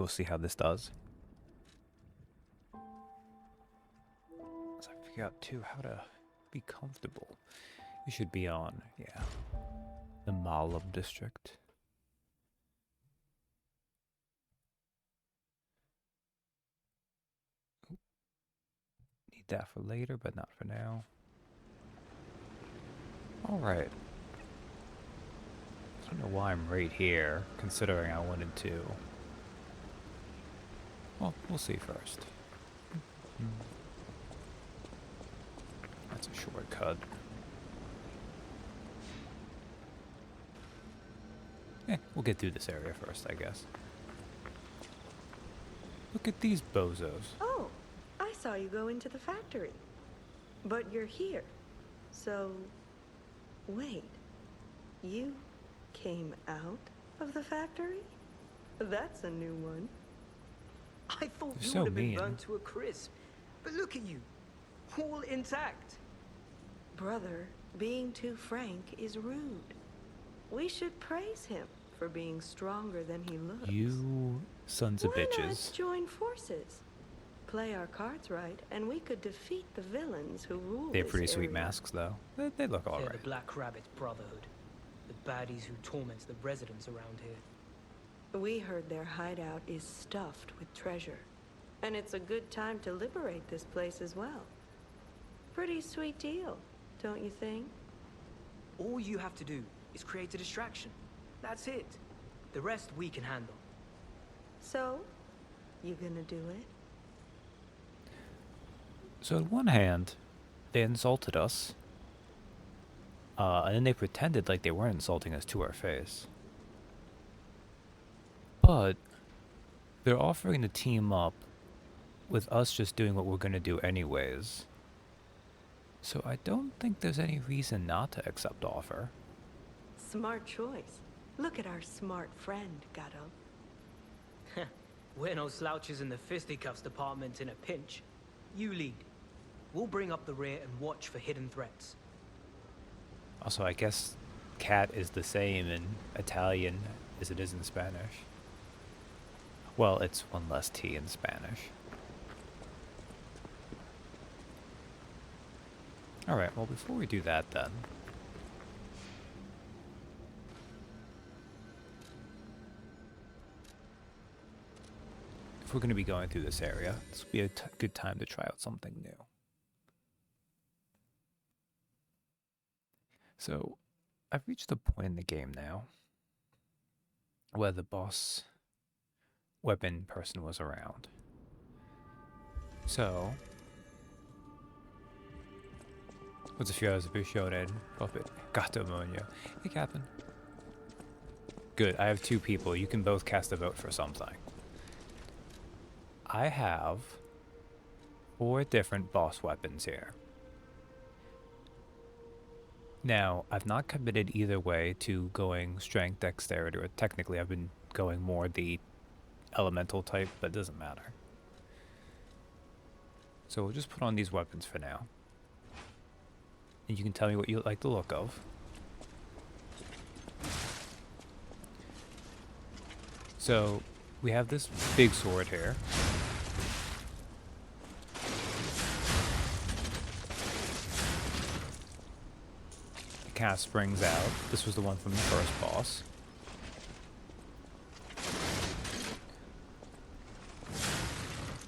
see how this does. So I figure out too how to be comfortable. You should be on, yeah, the Malum district. Need that for later, but not for now. Alright. I don't know why I'm right here, considering I wanted to. Well, we'll see first. That's a shortcut. We'll get through this area first, I guess. Look at these bozos. Oh, I saw you go into the factory. But you're here. So, wait. You came out of the factory? That's a new one. I thought They're you so would have been mean. burnt to a crisp. But look at you, all intact. Brother, being too frank is rude. We should praise him for being stronger than he looks. You sons of Why not bitches. join forces? Play our cards right, and we could defeat the villains who rule They have this pretty sweet area. masks, though. They look They're alright. the Black Rabbit Brotherhood, the baddies who torment the residents around here. We heard their hideout is stuffed with treasure. And it's a good time to liberate this place as well. Pretty sweet deal, don't you think? All you have to do is create a distraction. That's it. The rest we can handle. So, you gonna do it? So on one hand, they insulted us. And then they pretended like they weren't insulting us to our face. But they're offering to team up with us just doing what we're going to do anyways. So I don't think there's any reason not to accept offer. Smart choice. Look at our smart friend, Gato. We're no slouches in the fisticuffs department in a pinch. You lead. We'll bring up the rear and watch for hidden threats. Also, I guess cat is the same in Italian as it is in Spanish. Well, it's one less T in Spanish. Alright, well before we do that then, if we're going to be going through this area, this would be a good time to try out something new. So, I've reached the point in the game now where the boss weapon person was around. So, what's a few hours of Bushonen? Puppet. Gato Monyo. Hey, Captain. Good, I have 2 people. You can both cast a vote for something. I have 4 different boss weapons here. Now, I've not committed either way to going strength, dexterity, or technically I've been going more the elemental type, but it doesn't matter. So we'll just put on these weapons for now. And you can tell me what you like the look of. So, we have this big sword here. It kind of springs out. This was the one from the first boss.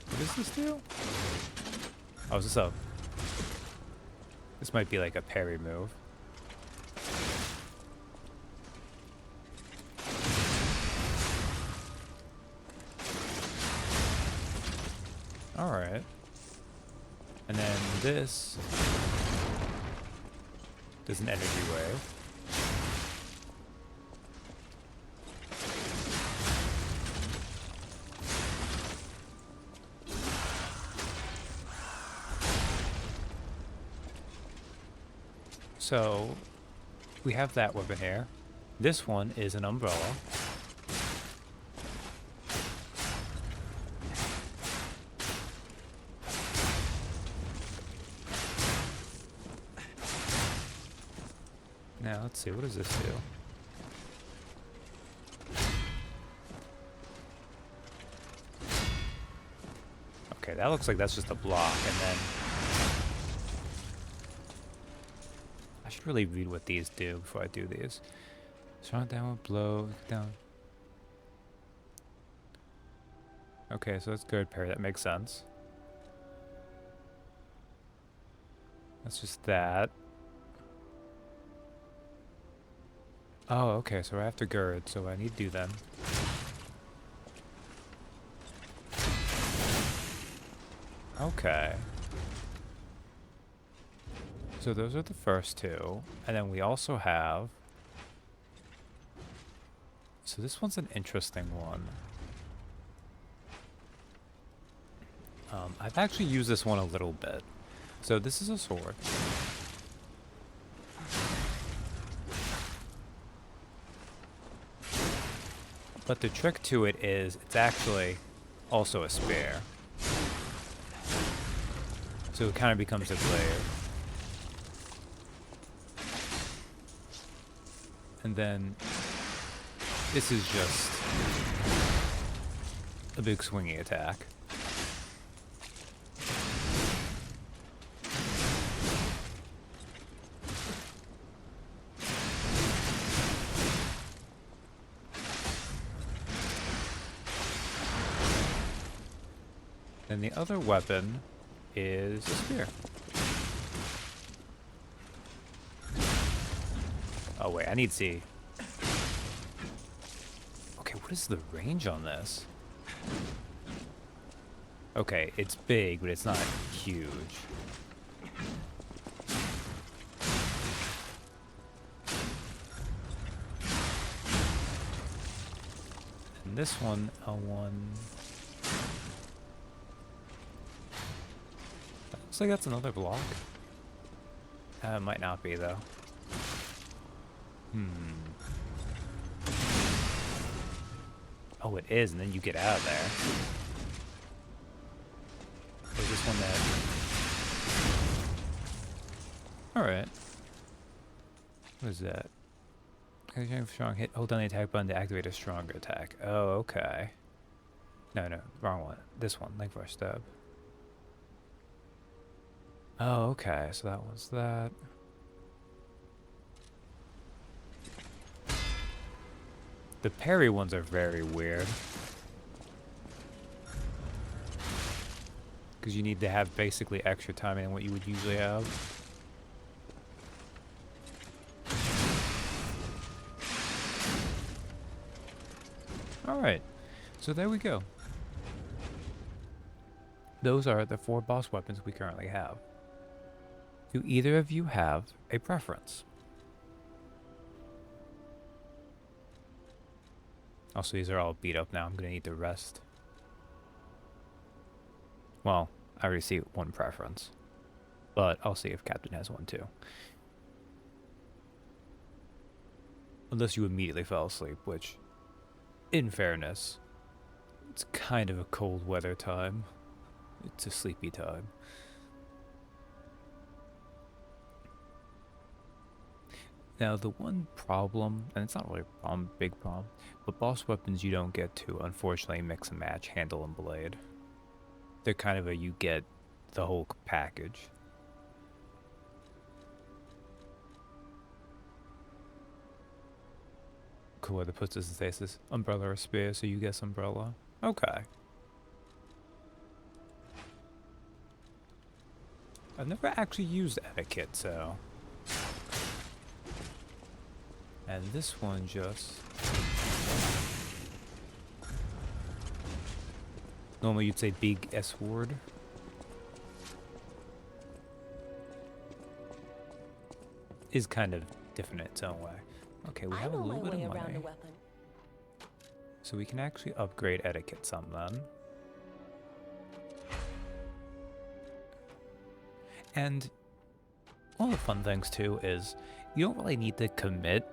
What does this do? Oh, is this a... This might be like a parry move. Alright. And then this does an energy wave. So, we have that weapon here. This one is an umbrella. Now, let's see, what does this do? Okay, that looks like that's just a block, and then... I should really read what these do before I do these. Strong downward blow, down. Okay, so that's good parry, that makes sense. That's just that. Oh, okay, so we're after Gird, so what I need to do then. Okay. So those are the first two, and then we also have... So this one's an interesting one. I've actually used this one a little bit. So this is a sword. But the trick to it is it's actually also a spear. So it kind of becomes a glaive. And then this is just a big swingy attack. And the other weapon is a spear. Oh wait, I need to see. Okay, what is the range on this? Okay, it's big, but it's not huge. And this one, L1. Looks like that's another block. It might not be, though. Oh, it is, and then you get out of there. Or is this one that... Alright. What is that? Strong hit. Hold down the attack button to activate a stronger attack. Oh, okay. No, wrong one. This one, link for a stab. Oh, okay, so that was that. The parry ones are very weird. Because you need to have basically extra timing than what you would usually have. Alright, so there we go. Those are the 4 boss weapons we currently have. Do either of you have a preference? Also, these are all beat up now. I'm going to need to rest. Well, I already see one preference. But I'll see if Captain has one too. Unless you immediately fell asleep, which, in fairness, it's kind of a cold weather time. It's a sleepy time. Now, the one problem, and it's not really a problem, big problem, but boss weapons you don't get to, unfortunately, mix and match handle and blade. They're kind of a you get the whole package. Cool weather puts us in stasis. Umbrella or spear, so you guess umbrella. Okay. I've never actually used etiquette, so... And this one just... Normally you'd say big S-word. Is kind of different in its own way. Okay, we have a little bit of money. So we can actually upgrade etiquette some then. And one of the fun things too is you don't really need to commit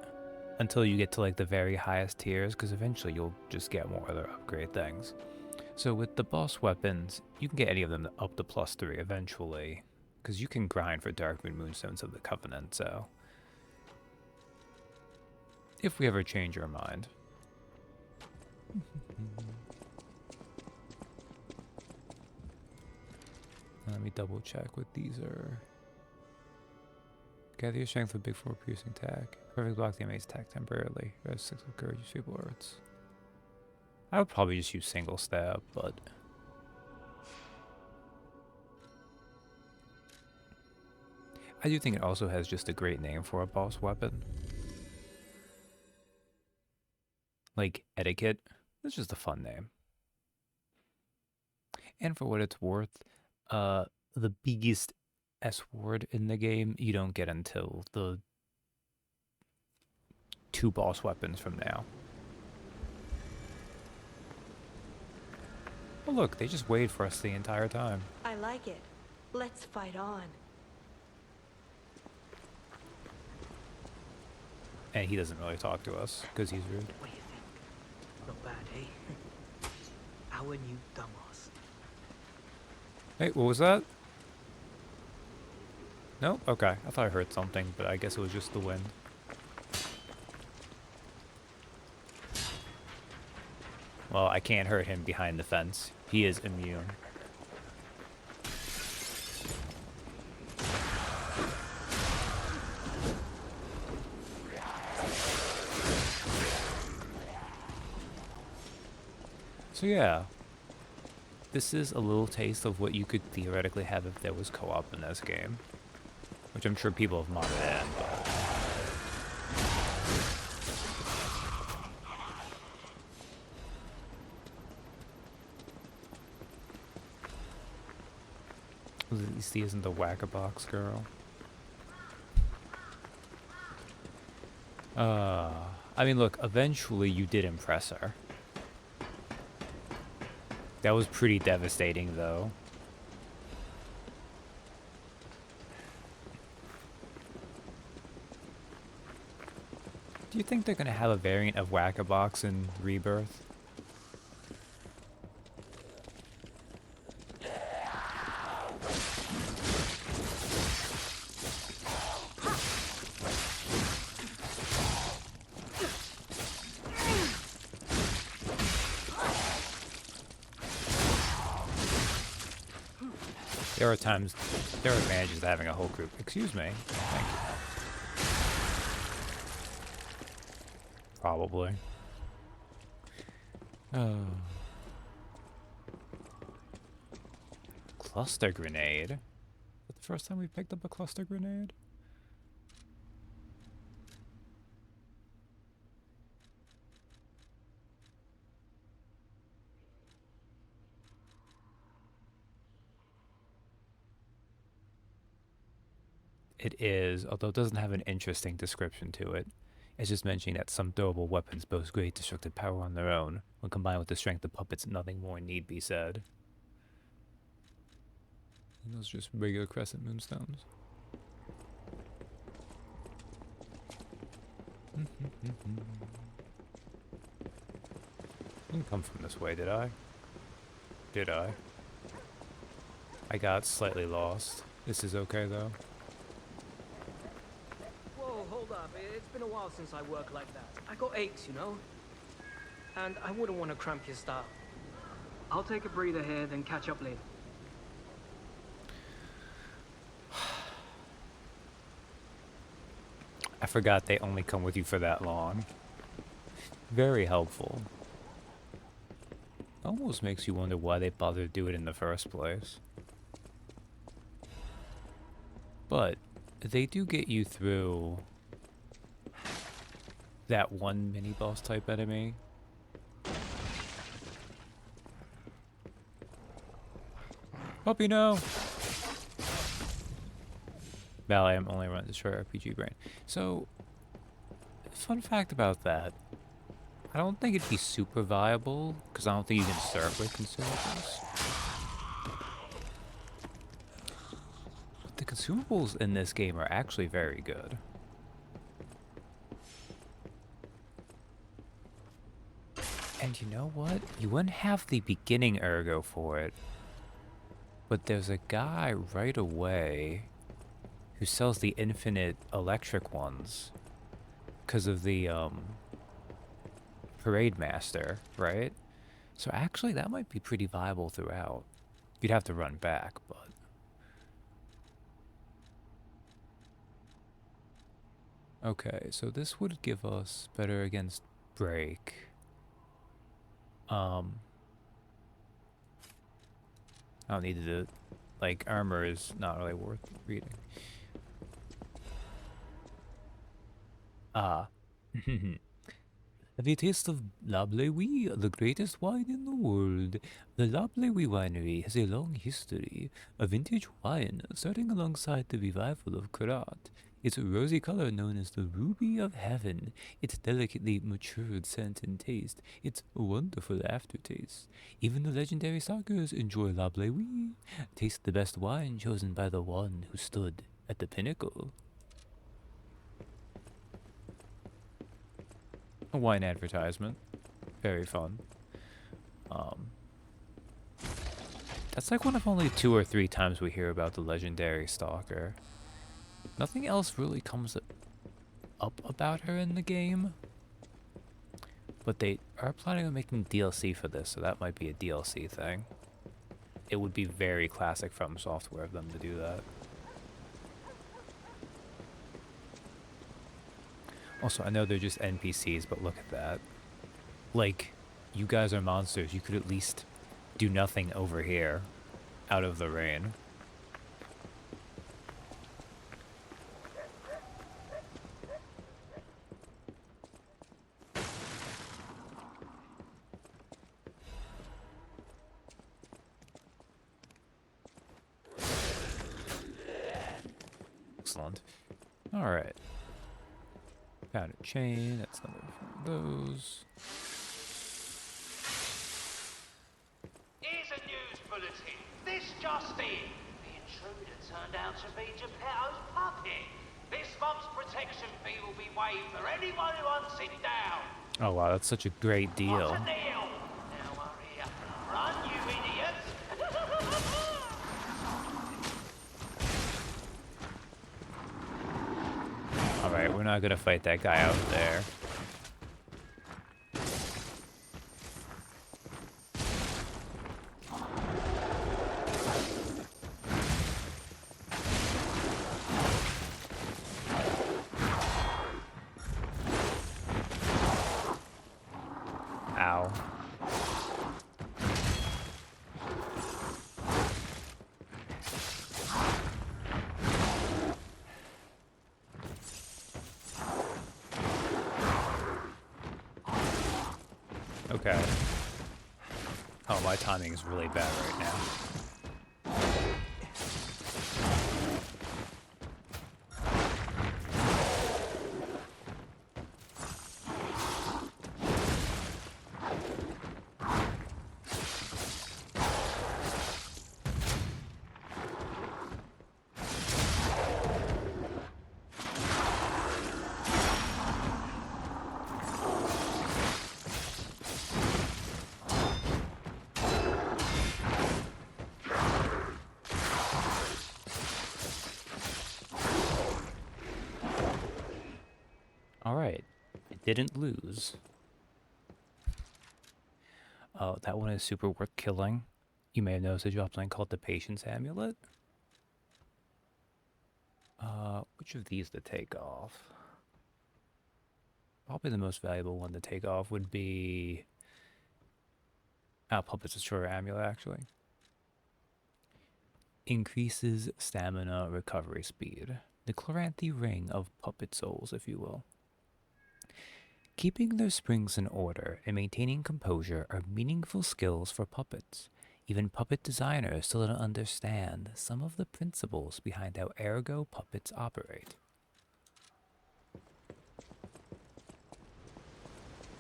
until you get to like the very highest tiers, because eventually you'll just get more other upgrade things. So with the boss weapons, you can get any of them up to +3 eventually, because you can grind for Dark Moon Moonstones of the Covenant, so... If we ever change our mind. let me double check what these are. Gather your strength with big 4 piercing attack. Perfect block the enemy's attack temporarily. Res 6 with courage, use feeble arts. I would probably just use single stab, but I do think it also has just a great name for a boss weapon. Like Etiquette. It's just a fun name. And for what it's worth, the biggest S word in the game you don't get until the 2 boss weapons from now. Oh look, they just waited for us the entire time. I like it. Let's fight on. And he doesn't really talk to us, because he's rude. What do you think? Not bad, eh? Our new dumbass. Hey, what was that? No? Okay. I thought I heard something, but I guess it was just the wind. Well, I can't hurt him behind the fence. He is immune. So yeah, this is a little taste of what you could theoretically have if there was co-op in this game. Which I'm sure people have modded in, but... At least he isn't the whack-a-box girl. I mean, look, eventually you did impress her. That was pretty devastating, though. Do you think they're gonna have a variant of Whack-a-Box in Rebirth? There are advantages to having a whole group. Excuse me. Thank you. Probably. Oh. Cluster grenade? Is that the first time we picked up a cluster grenade? It is, although it doesn't have an interesting description to it. It's just mentioning that some throwable weapons boast great destructive power on their own. When combined with the strength of puppets, nothing more need be said. And those are just regular crescent moonstones. Didn't come from this way, did I? Did I? I got slightly lost. This is okay, though. Whoa, hold up. It's been a while since I worked like that. I got aches, you know? And I wouldn't want to cramp your style. I'll take a breather here, then catch up later. I forgot they only come with you for that long. Very helpful. Almost makes you wonder why they bothered to do it in the first place. But they do get you through that one mini-boss type enemy. Puppy, no! Valley, I'm only running Destroy RPG Brain. So, fun fact about that. I don't think it'd be super viable, because I don't think you can start with consumables. But the consumables in this game are actually very good. And you know what? You wouldn't have the beginning ergo for it. But there's a guy right away who sells the infinite electric ones because of the Parade Master, right? So actually that might be pretty viable throughout. You'd have to run back, but Okay, so this would give us better against break. I don't need to do, like, armor is not really worth reading. Ah. Have you tasted of La Bleuie, the greatest wine in the world? The La Bleuie winery has a long history, a vintage wine starting alongside the revival of Curat. Its rosy color known as the ruby of heaven, its delicately matured scent and taste, its wonderful aftertaste. Even the legendary stalkers enjoy La Bleuie. Taste the best wine chosen by the one who stood at the pinnacle. A wine advertisement. Very fun. Um, that's like one of only 2 or 3 times we hear about the legendary stalker. Nothing else really comes up about her in the game. But they are planning on making DLC for this, so that might be a DLC thing. It would be very classic From Software of them to do that. Also, I know they're just NPCs, but look at that. Like, you guys are monsters. You could at least do nothing over here, out of the rain. Excellent. Alright. Found a chain. That's another one of those. Here's a news bulletin. This just in. The intruder turned out to be Geppetto's puppet. This month's protection fee will be waived for anyone who hunts it down. Oh wow, that's such a great deal. What's a deal? Now hurry up and run, you idiots. Alright, we're not gonna fight that guy out there. Ow. Okay. Oh, my timing is really bad right now. Alright. It didn't lose. Oh, that one is super worth killing. You may have noticed I dropped something called the Patience Amulet. Which of these to take off? Probably the most valuable one to take off would be... Puppet's Destroyer Amulet, actually. Increases stamina recovery speed. The Chloranthy Ring of Puppet Souls, if you will. Keeping their springs in order and maintaining composure are meaningful skills for puppets. Even puppet designers still don't understand some of the principles behind how ergo puppets operate.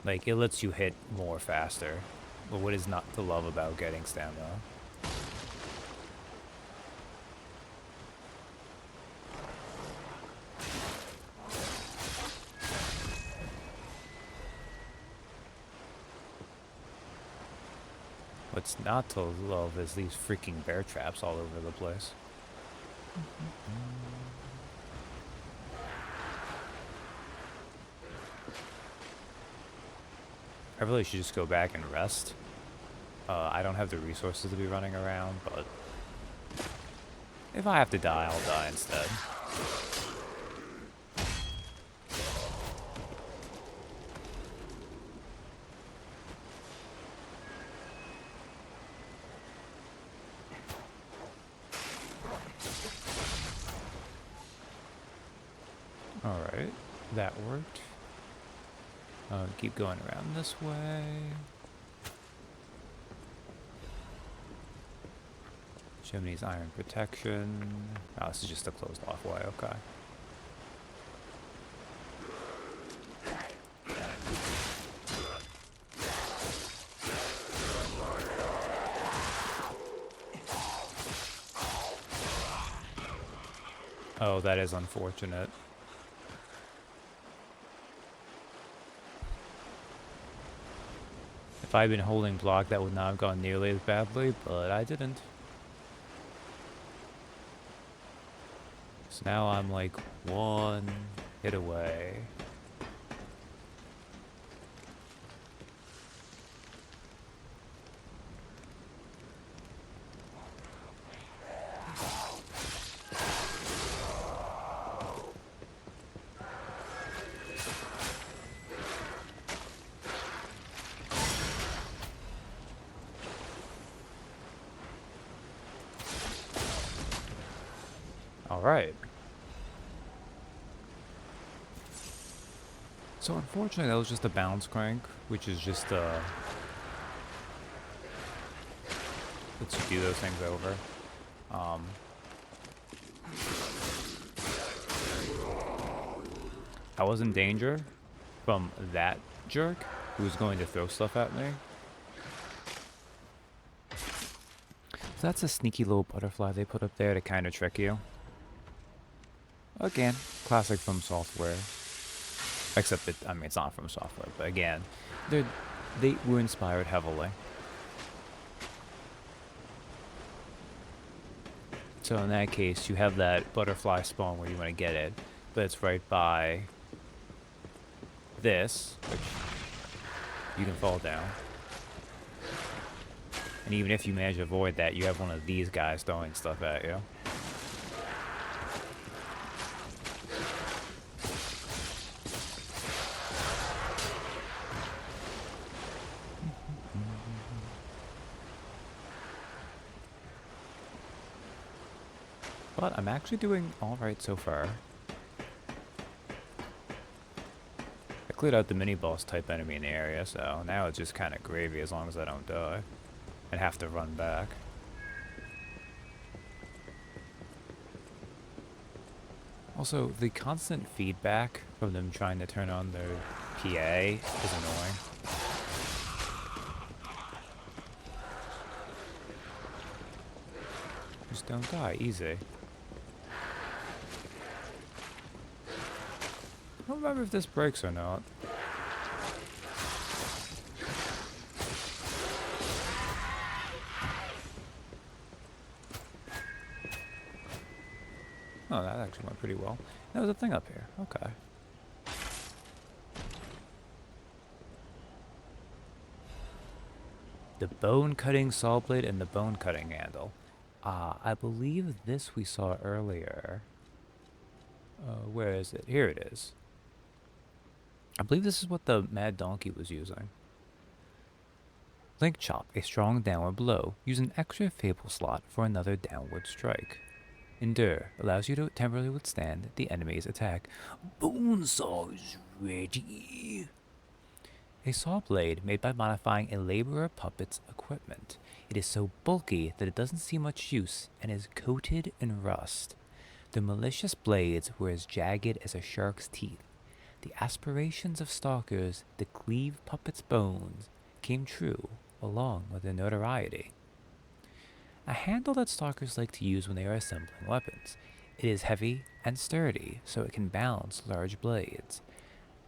Like, it lets you hit more faster, but what is not to love about getting stamina? What's not to love is these freaking bear traps all over the place. I really should just go back and rest. I don't have the resources to be running around, but if I have to die, I'll die instead. Alright, that worked. Keep going around this way. Chimney's iron protection. Oh, this is just a closed off way, okay. Oh, that is unfortunate. If I'd been holding block, that would not have gone nearly as badly, but I didn't. So now I'm like one hit away. Alright. So unfortunately that was just a bounce crank, which is just lets you do those things over. I was in danger from that jerk who was going to throw stuff at me. So that's a sneaky little butterfly they put up there to kind of trick you. Again, classic From Software. Except I mean, it's not From Software, but again, they were inspired heavily. So in that case, you have that butterfly spawn where you want to get it, but it's right by this, which you can fall down. And even if you manage to avoid that, you have one of these guys throwing stuff at you. But I'm actually doing alright so far. I cleared out the mini-boss type enemy in the area, so now it's just kind of gravy as long as I don't die. And have to run back. Also, the constant feedback from them trying to turn on their PA is annoying. Just don't die, easy. I don't remember if this breaks or not. Oh, that actually went pretty well. There was a thing up here. Okay. The bone cutting saw blade and the bone cutting handle. I believe this we saw earlier. Where is it? Here it is. I believe this is what the Mad Donkey was using. Link Chop, a strong downward blow. Use an extra Fable slot for another downward strike. Endure, allows you to temporarily withstand the enemy's attack. Bonesaw is ready. A saw blade made by modifying a laborer puppet's equipment. It is so bulky that it doesn't see much use and is coated in rust. The malicious blades were as jagged as a shark's teeth. The aspirations of stalkers to cleave puppets' bones came true along with their notoriety. A handle that stalkers like to use when they are assembling weapons. It is heavy and sturdy, so it can balance large blades.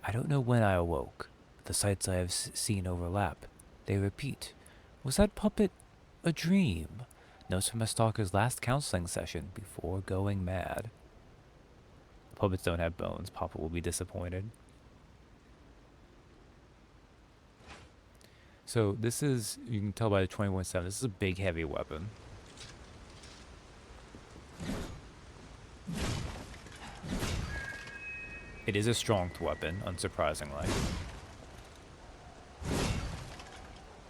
I don't know when I awoke. The sights I have seen overlap. They repeat. Was that puppet a dream? Notes from a stalker's last counseling session before going mad. Puppets don't have bones. Papa will be disappointed. So this is, you can tell by the 21-7, this is a big heavy weapon. It is a strong weapon, unsurprisingly.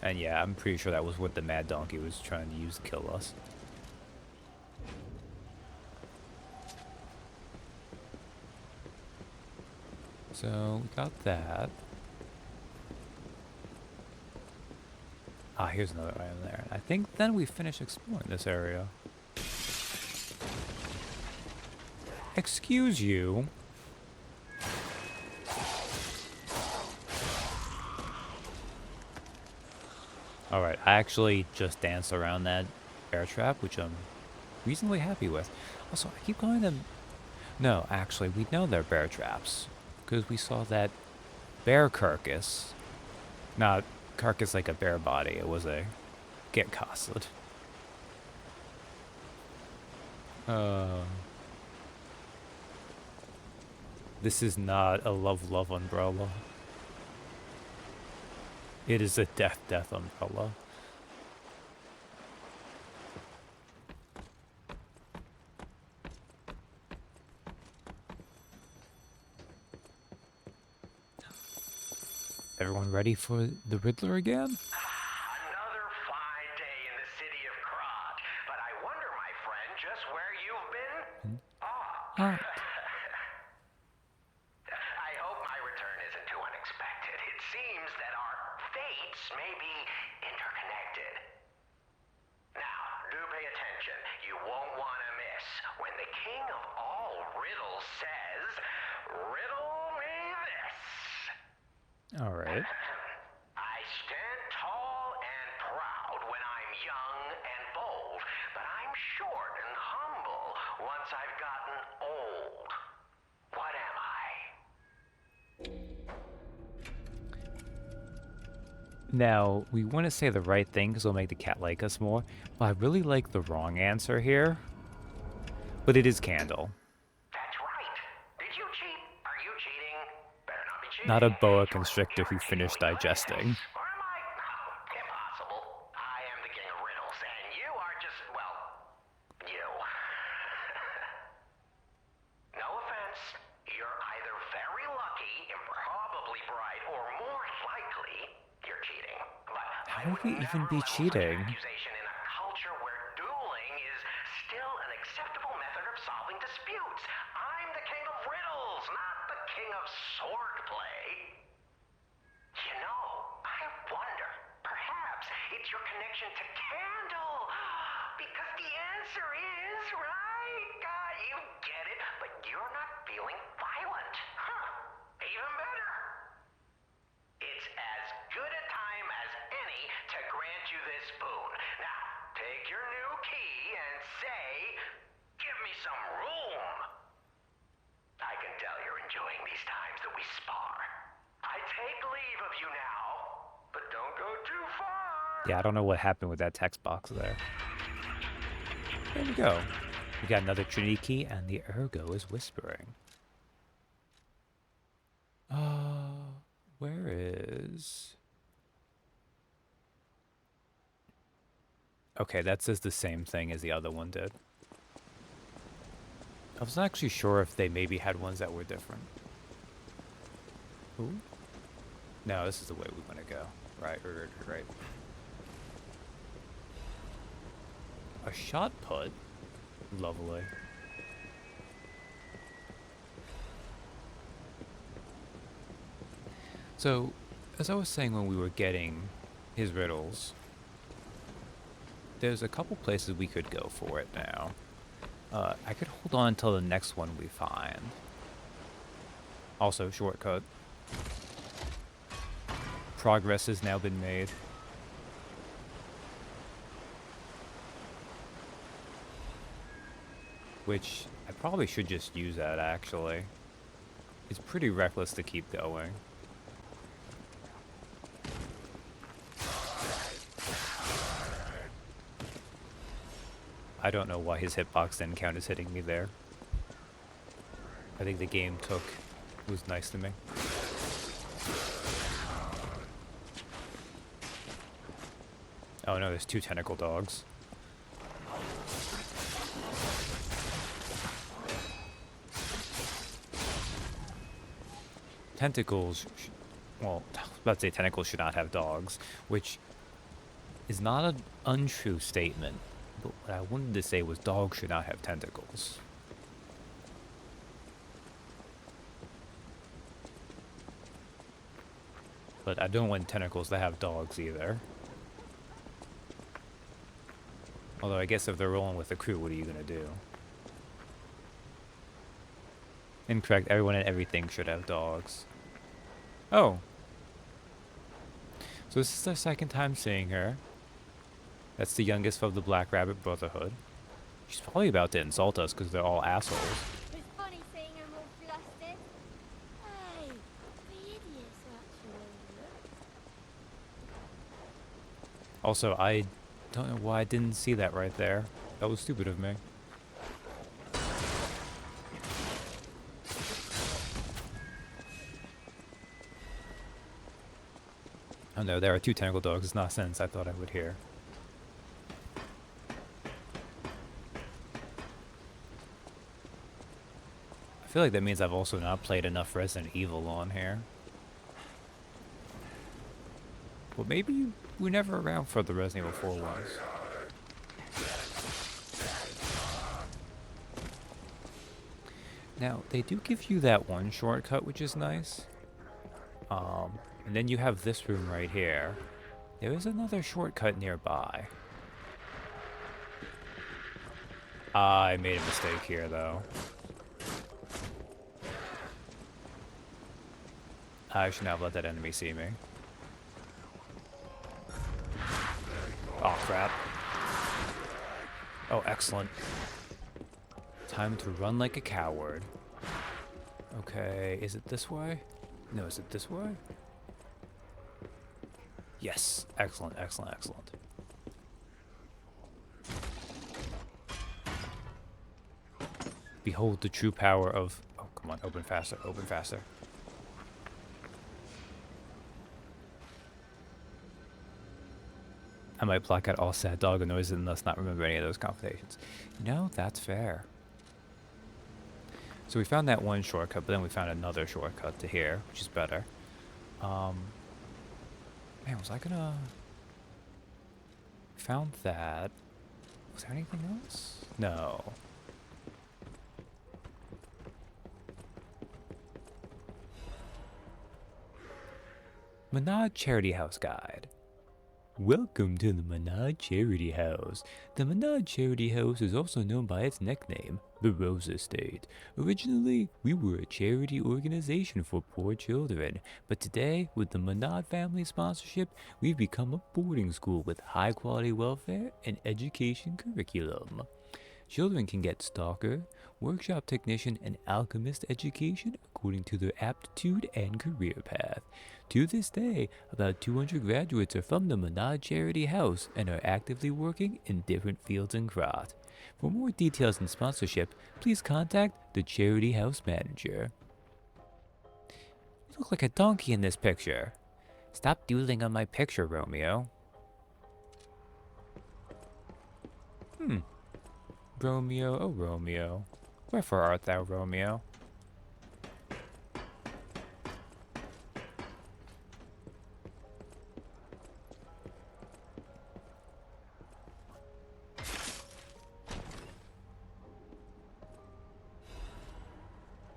And yeah, I'm pretty sure that was what the Mad Donkey was trying to use to kill us. So, we got that. Ah, here's another item there. I think then we finish exploring this area. Excuse you. Alright, I actually just danced around that bear trap, which I'm reasonably happy with. Also, I keep calling them... No, actually, we know they're bear traps. Because we saw that bear carcass. Not carcass like a bear body, it was a get costed. This is not a love umbrella. It is a death umbrella. Everyone ready for the Riddler again? Another fine day in the city of Krog, but I wonder, my friend, just where you've been? Ah. I hope my return isn't too unexpected. It seems that our fates may be interconnected. Now, do pay attention. You won't want to miss when the king of all riddles says, "Riddle me this." Alright. I stand tall and proud when I'm young and bold, but I'm short and humble once I've gotten old. What am I? Now, we want to say the right thing because it'll make the cat like us more, but I really like the wrong answer here. But it is Candle. That's right. Did you cheat? Are you cheating? Better not be cheating. Not a boa constrictor who finished digesting. Or am I? Oh, impossible. I am the king of riddles, and you are just, well, you. No offense. You're either very lucky, improbably bright, or more likely, you're cheating. But How I would would we even never be level such cheating? an accusation in a culture where dueling is still an acceptable method of solving disputes. I'm the king of riddles, not the king of swordplay. You know, I wonder, perhaps it's your connection to Candle. Because the answer is, right? You get it, but you're not feeling violent. Huh, even better. It's as good a time as any to grant you this boon. Now, take your new key and say, "Give me some room." I can tell you're enjoying these times that we spar. I take leave of you now, but don't go too far. Yeah, I don't know what happened with that text box there. There we go. We got another Trinity key, and the Ergo is whispering. Where is... Okay, that says the same thing as the other one did. I was not actually sure if they maybe had ones that were different. Ooh. No, this is the way we want to go. Right. A shot put? Lovely. So, as I was saying when we were getting his riddles, there's a couple places we could go for it now. I could hold on until the next one we find. Also, shortcut. Progress has now been made. Which, I probably should just use that, actually. It's pretty reckless to keep going. I don't know why his hitbox didn't count as hitting me there. I think the game was nice to me. Oh no, there's two tentacle dogs. Tentacles, well, I was about to say tentacles should not have dogs, which is not an untrue statement. But what I wanted to say was dogs should not have tentacles. But I don't want tentacles to have dogs either. Although I guess if they're rolling with the crew, what are you gonna do? Incorrect. Everyone and everything should have dogs. Oh. So this is the second time seeing her. That's the youngest of the Black Rabbit Brotherhood. She's probably about to insult us because they're all assholes. It's funny seeing them all flustered. Hey, the idiots actually. Also, I don't know why I didn't see that right there. That was stupid of me. Oh no, there are two tentacle dogs. It's not sense I thought I would hear. I feel like that means I've also not played enough Resident Evil on here. Well, maybe we were never around for the Resident Evil 4 ones. Now, they do give you that one shortcut, which is nice. And then you have this room right here. There is another shortcut nearby. I made a mistake here, though. I should not have let that enemy see me. Oh, crap. Oh, excellent. Time to run like a coward. Okay, is it this way? No, is it this way? Yes. Excellent, excellent, excellent. Behold the true power of... Oh, come on, open faster, open faster. I might block out all sad dog noises and thus not remember any of those combinations. No, that's fair. So we found that one shortcut, but then we found another shortcut to here, which is better. Man, was I gonna... Found that. Was there anything else? No. Menard Charity House Guide. Welcome to the Menard Charity House. The Menard Charity House is also known by its nickname, the Rose Estate. Originally, we were a charity organization for poor children, but today, with the Menard family sponsorship, we've become a boarding school with high-quality welfare and education curriculum. Children can get stalker, workshop technician, and alchemist education according to their aptitude and career path. To this day, about 200 graduates are from the Menard Charity House and are actively working in different fields and craft. For more details and sponsorship, please contact the Charity House Manager. You look like a donkey in this picture. Stop doodling on my picture, Romeo. Romeo, oh Romeo, wherefore art thou, Romeo?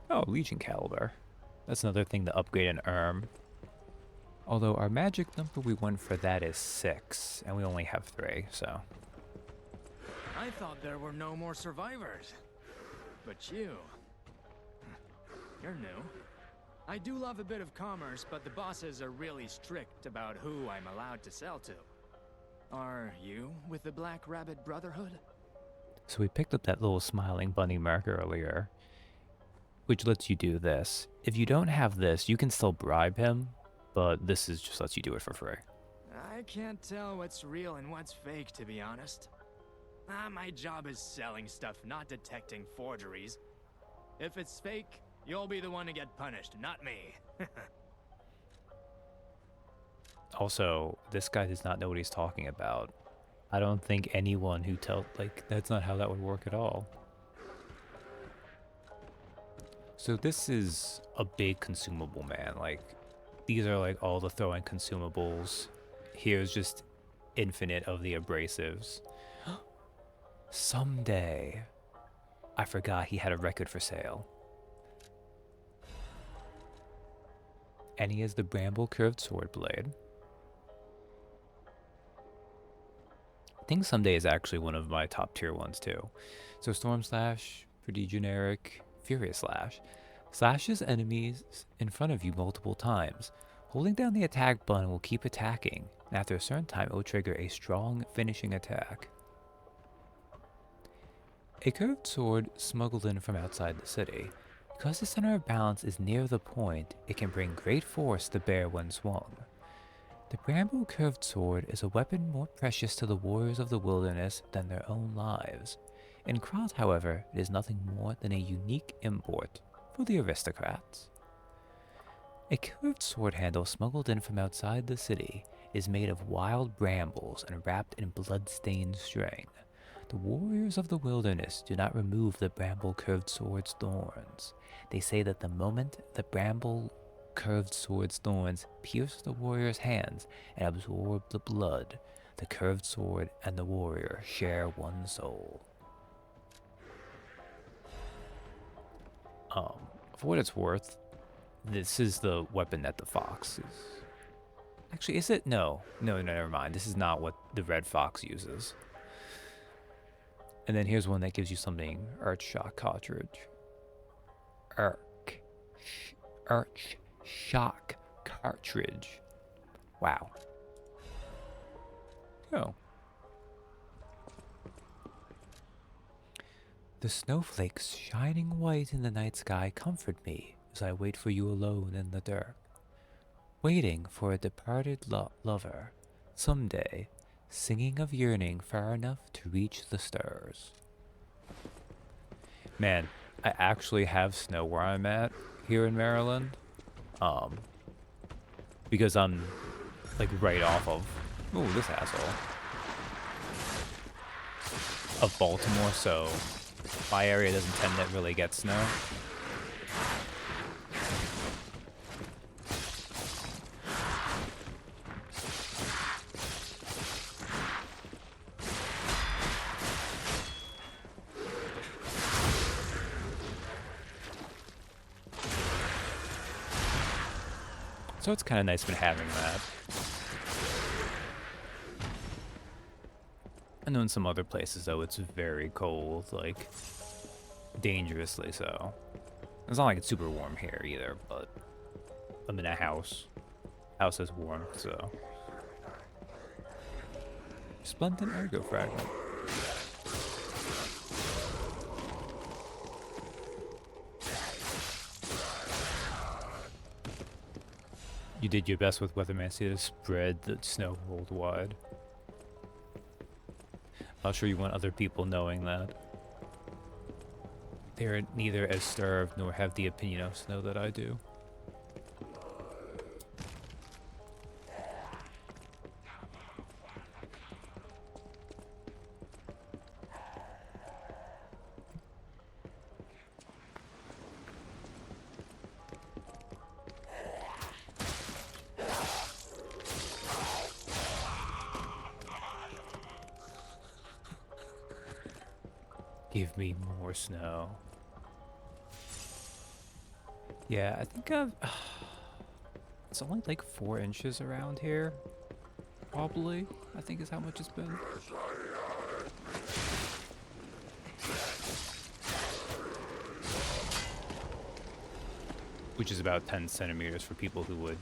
Oh, Legion Caliber. That's another thing to upgrade in Erm. Although our magic number we want for that is 6, and we only have 3, so... I thought there were no more survivors. But you're new. I do love a bit of commerce, but the bosses are really strict about who I'm allowed to sell to. Are you with the Black Rabbit Brotherhood? So we picked up that little smiling bunny mark earlier, which lets you do this. If you don't have this, you can still bribe him, but this is just lets you do it for free. I can't tell what's real and what's fake, to be honest. My job is selling stuff, not detecting forgeries. If it's fake, you'll be the one to get punished, not me. Also, this guy does not know what he's talking about. I don't think anyone who that's not how that would work at all. So this is a big consumable man. Like, these are like all the throwing consumables. Here's just infinite of the abrasives. Someday. I forgot he had a record for sale. and he has the bramble curved sword blade. I think someday is actually one of my top tier ones too. So Storm Slash, pretty generic. Furious Slash. Slashes enemies in front of you multiple times. Holding down the attack button will keep attacking, and after a certain time it will trigger a strong finishing attack. A curved sword smuggled in from outside the city. Because the center of balance is near the point, it can bring great force to bear when swung. The bramble curved sword is a weapon more precious to the warriors of the wilderness than their own lives. In Krat, however, it is nothing more than a unique import for the aristocrats. A curved sword handle smuggled in from outside the city is made of wild brambles and wrapped in blood-stained string. The warriors of the wilderness do not remove the bramble curved sword's thorns. They say that the moment the bramble curved sword's thorns pierce the warrior's hands and absorb the blood, the curved sword and the warrior share one soul. For what it's worth, this is the weapon that the fox is. Actually, is it? No, never mind. This is not what the red fox uses. And then here's one that gives you something. Arch Shock Cartridge. Arch Shock Cartridge. Wow. Oh. The snowflakes shining white in the night sky comfort me as I wait for you alone in the dark. Waiting for a departed lover, someday, singing of yearning far enough to reach the stars. Man, I actually have snow where I'm at here in Maryland. Because I'm like right off of, ooh, this asshole, of Baltimore, so my area doesn't tend to really get snow. So it's kind of nice been having that. I know in some other places though it's very cold, like dangerously so. It's not like it's super warm here either, but I'm in a house. House is warm, so. Splendid ergo fragment. You did your best with Weathermancy to spread the snow worldwide. Not sure you want other people knowing that. They are neither as starved nor have the opinion of snow that I do. Give me more snow. Yeah, I think it's only like 4 inches around here. Probably, I think is how much it's been. Which is about 10 centimeters for people who would...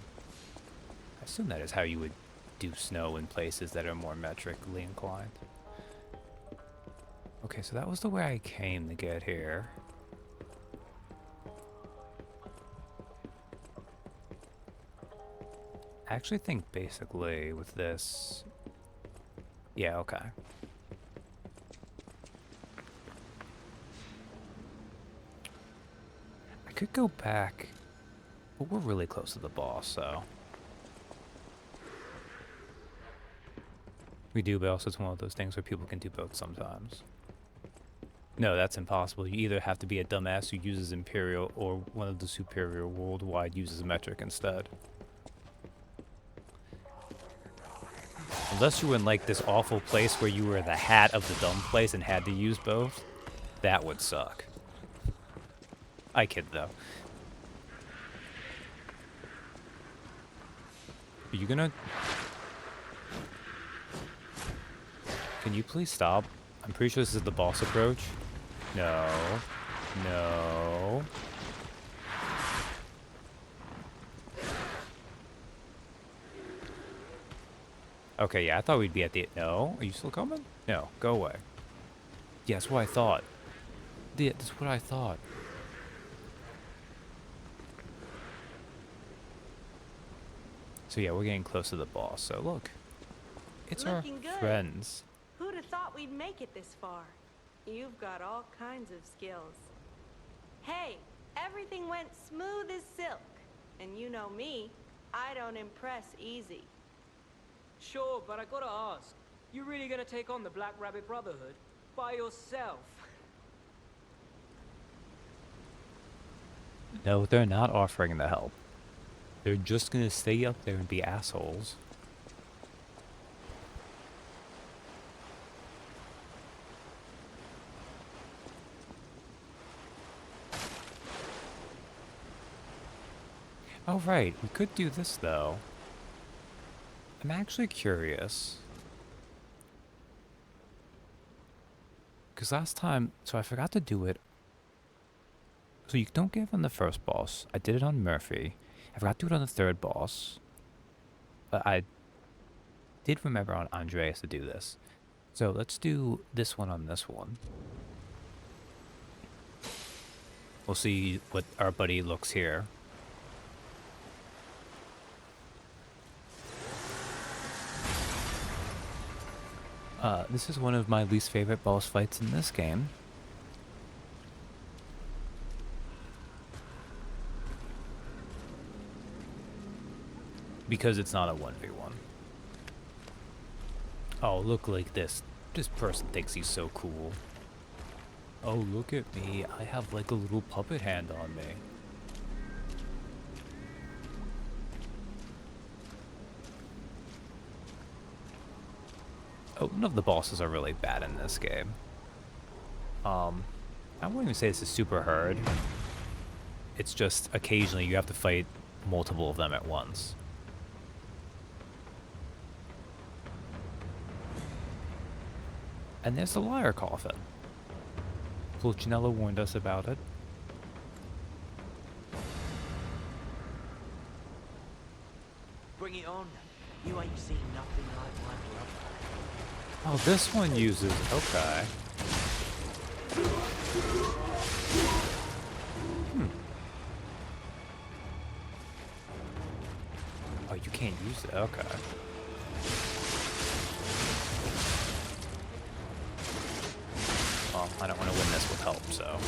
I assume that is how you would do snow in places that are more metrically inclined. Okay, so that was the way I came to get here. I actually think basically with this... Yeah, okay. I could go back, but we're really close to the boss, so... We do, but also it's one of those things where people can do both sometimes. No, that's impossible. You either have to be a dumbass who uses Imperial, or one of the superior worldwide uses metric instead. Unless you were in like this awful place where you were the hat of the dumb place and had to use both, that would suck. I kid though. Are you gonna... Can you please stop? I'm pretty sure this is the boss approach. No. No. Okay, yeah, I thought we'd be at the... No? Are you still coming? No, go away. Yeah, that's what I thought. Yeah, that's what I thought. So yeah, we're getting close to the boss. So look, it's Looking our good. friends. Who'd have thought we'd make it this far? You've got all kinds of skills. Hey, everything went smooth as silk. And you know me, I don't impress easy. Sure, but I gotta ask. You really gonna take on the Black Rabbit Brotherhood? By yourself? No, they're not offering the help. They're just gonna stay up there and be assholes. Oh right, we could do this though. I'm actually curious. Because last time, so I forgot to do it. So you don't give on the first boss. I did it on Murphy. I forgot to do it on the third boss. But I did remember on Andreas to do this. So let's do this one on this one. We'll see what our buddy looks here. This is one of my least favorite boss fights in this game. Because it's not a 1v1. Oh, look like this. This person thinks he's so cool. Oh, look at me. I have like a little puppet hand on me. Oh, none of the bosses are really bad in this game. I wouldn't even say this is super hard. It's just occasionally you have to fight multiple of them at once. And there's the liar coffin. Pulcinella warned us about it. Bring it on. You ain't seen nothing like my brother. Oh, this one uses... Okay. Oh, you can't use it. Okay. Well, I don't want to win this with help, so...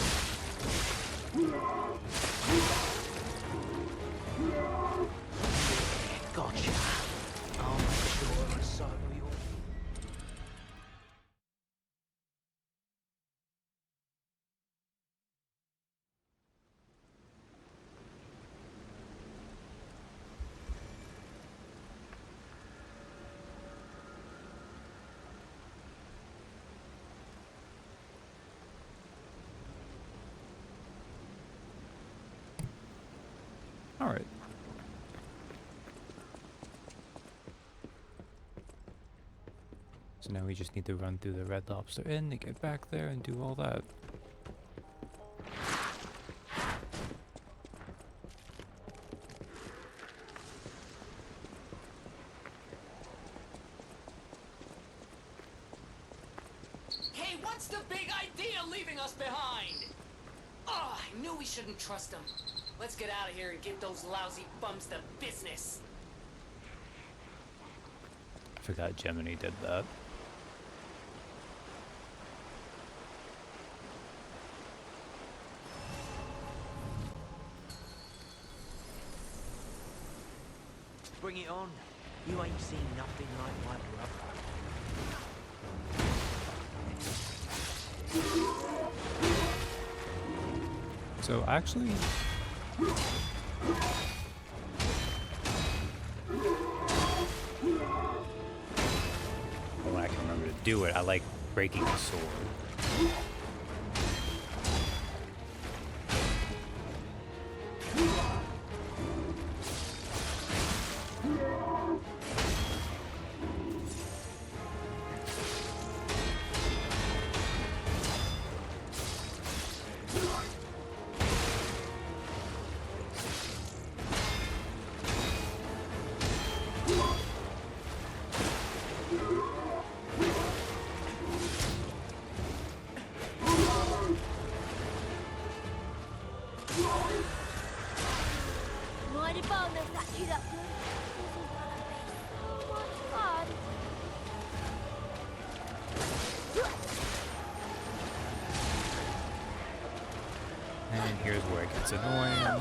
Gotcha. I'll make sure I settle you. Alright. So now we just need to run through the Red Lobster Inn to get back there and do all that. Hey, what's the big idea leaving us behind? Oh, I knew we shouldn't trust them. Let's get out of here and give those lousy bums the business. I forgot Gemini did that. Bring it on. You ain't seen nothing like my brother. So actually... When I can remember to do it, I like breaking the sword. And here's where it gets annoying.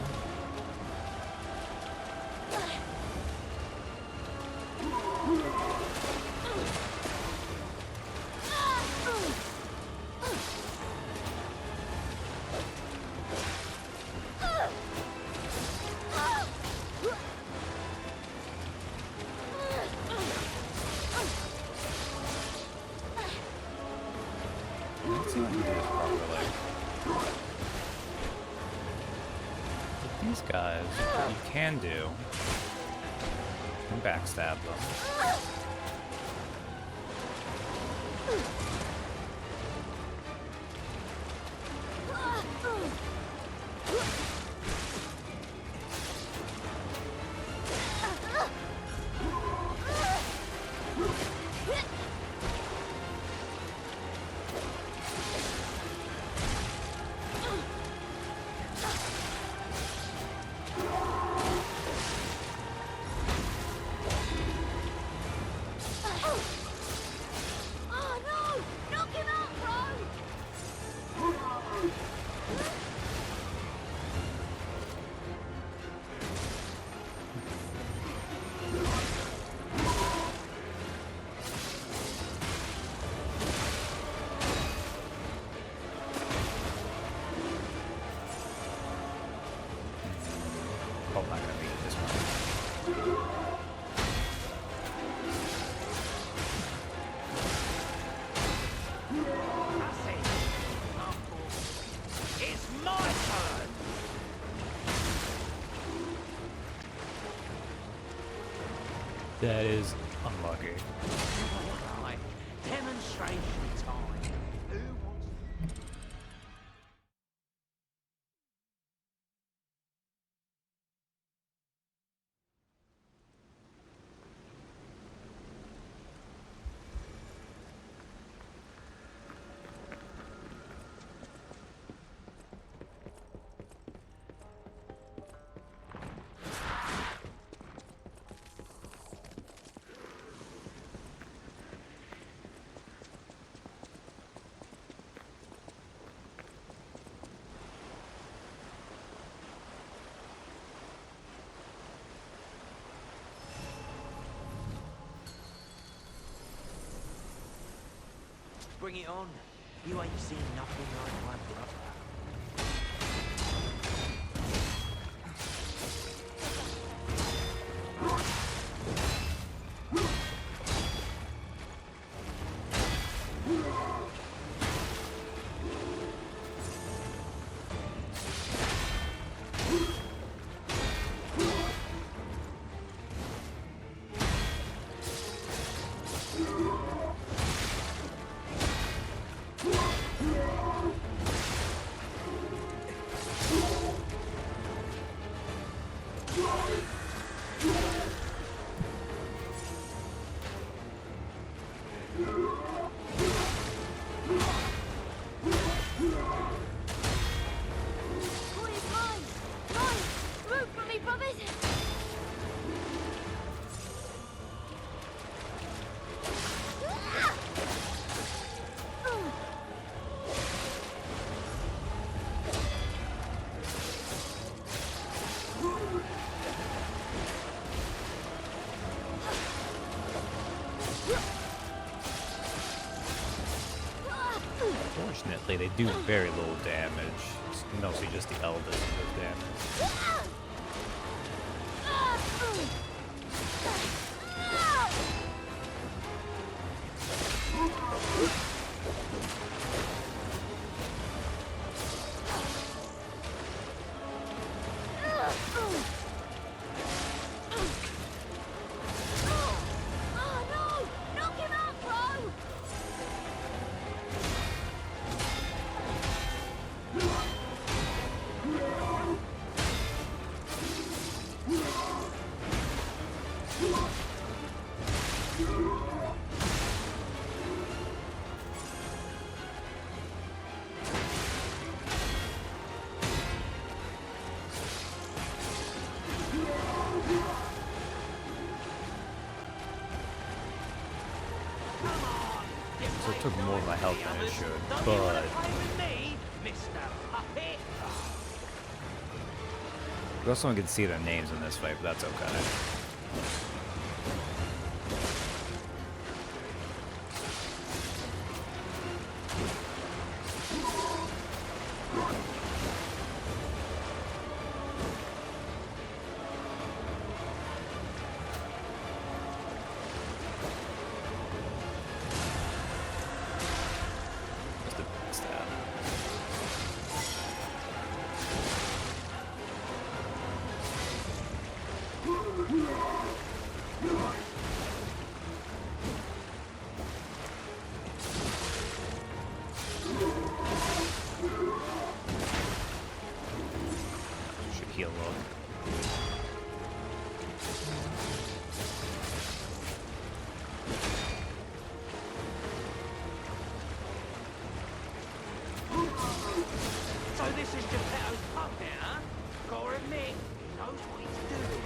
Let's see if I can do this properly. With these guys, what you can do, you can backstab them. Oh, I'm not gonna beat this one. That's it. It's my turn. That is unlucky. Right. Demonstration time. Who wants... Bring it on. You ain't seen nothing like my brother. Fortunately, they do very little damage. It's mostly just the eldest that does damage. So it took more of my health than it should, but Play with me, Mr. Puppet. We also don't get to see their names in this fight, but that's okay. Just a stab. Should heal up. So this is Geppetto's puppet, huh? Gotta admit, he knows what he's doing.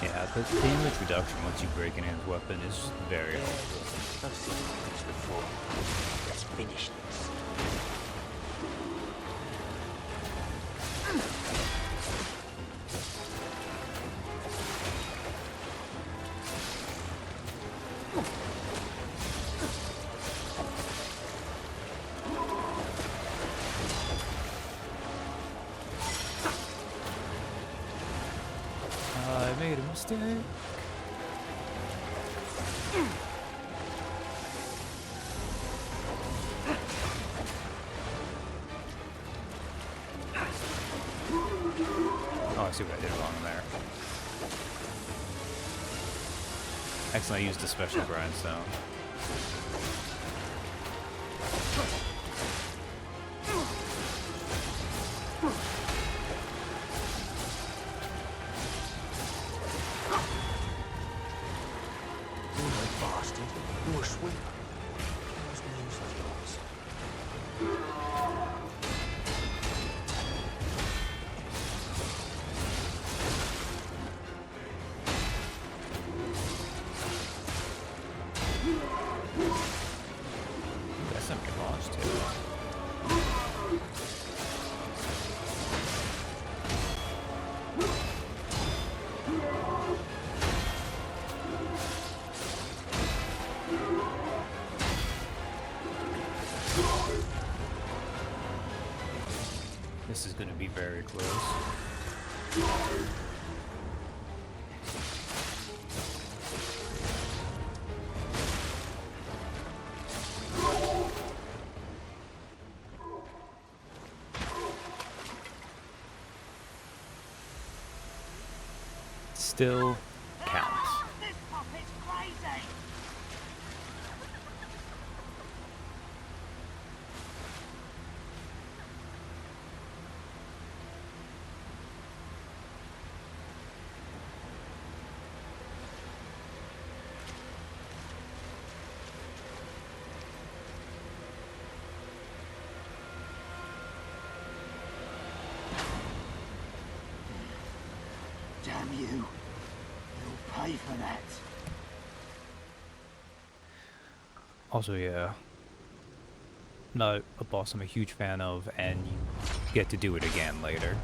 Yeah, the damage reduction once you break an his weapon is just very helpful. I've seen this before. Let's finish this. I made a mistake. Oh, I see what I did wrong there. Excellent, I used a special grindstone. You bastard. You're a sweeper. Those names of yours. That's not get launched too. This is going to be very close. Still counts. This puppet's crazy! Damn you. You'll pay for that. Also, yeah, not a boss I'm a huge fan of, and you get to do it again later.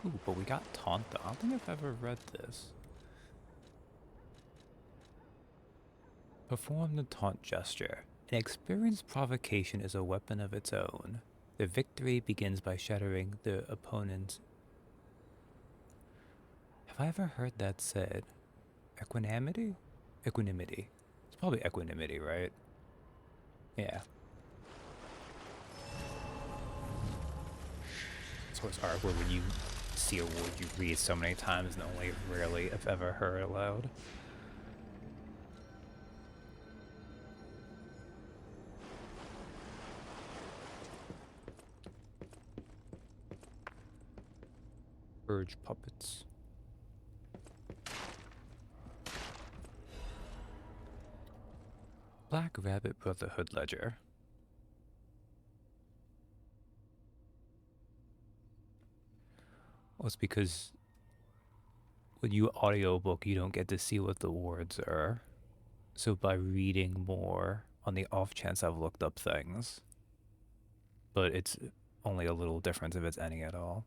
Ooh, but we got taunt though. I don't think I've ever read this. Perform the taunt gesture. An experienced provocation is a weapon of its own. The victory begins by shattering the opponent's... Have I ever heard that said? Equanimity? Equanimity. It's probably equanimity, right? Yeah. It's always hard where when you see a word you read so many times and only rarely, if ever, heard aloud. Urge puppets. Black Rabbit Brotherhood Ledger. Well, it's because when you audiobook, you don't get to see what the words are. So by reading more, on the off chance I've looked up things, but it's only a little difference if it's any at all.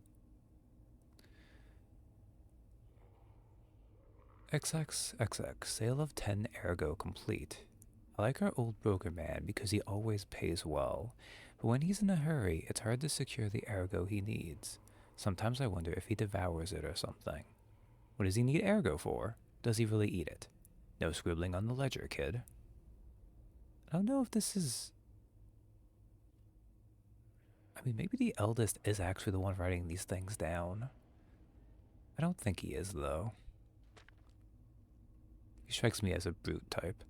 XXXX, sale of 10 ergo complete. I like our old broker man because he always pays well, but when he's in a hurry, it's hard to secure the ergo he needs. Sometimes I wonder if he devours it or something. What does he need ergo for? Does he really eat it? No scribbling on the ledger, kid. I don't know if this is... I mean, maybe the eldest is actually the one writing these things down. I don't think he is, though. He strikes me as a brute type.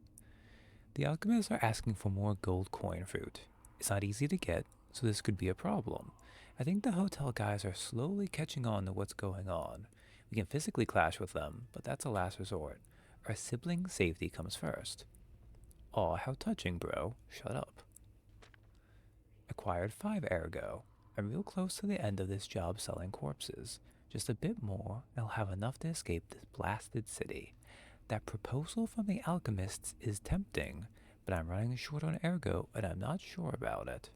The alchemists are asking for more gold coin fruit. It's not easy to get, so this could be a problem. I think the hotel guys are slowly catching on to what's going on. We can physically clash with them, but that's a last resort. Our sibling safety comes first. Aw, how touching, bro. Shut up. Acquired 5 ergo. I'm real close to the end of this job selling corpses. Just a bit more, and I'll have enough to escape this blasted city. That proposal from the alchemists is tempting, but I'm running short on ergo, and I'm not sure about it.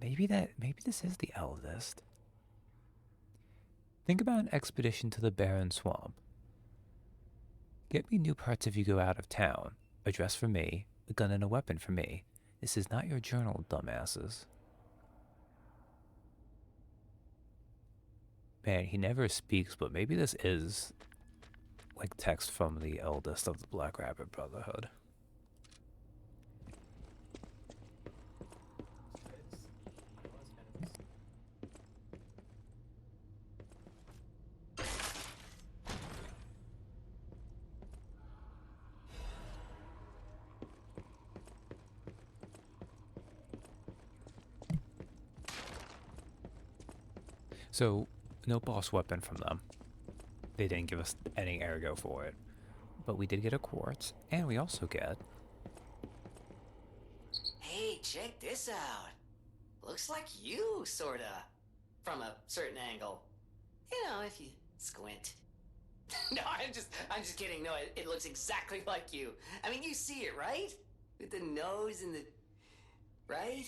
Maybe this is the eldest. Think about an expedition to the barren swamp. Get me new parts if you go out of town. A dress for me, a gun and a weapon for me. This is not your journal, dumbasses. Man, he never speaks, but maybe this is like text from the eldest of the Black Rabbit Brotherhood. So, no boss weapon from them. They didn't give us any ergo for it. But we did get a quartz, and we also get... Hey, check this out. Looks like you, sorta. From a certain angle. You know, if you squint. No, I'm just kidding. No, it looks exactly like you. I mean, you see it, right? With the nose and the... right?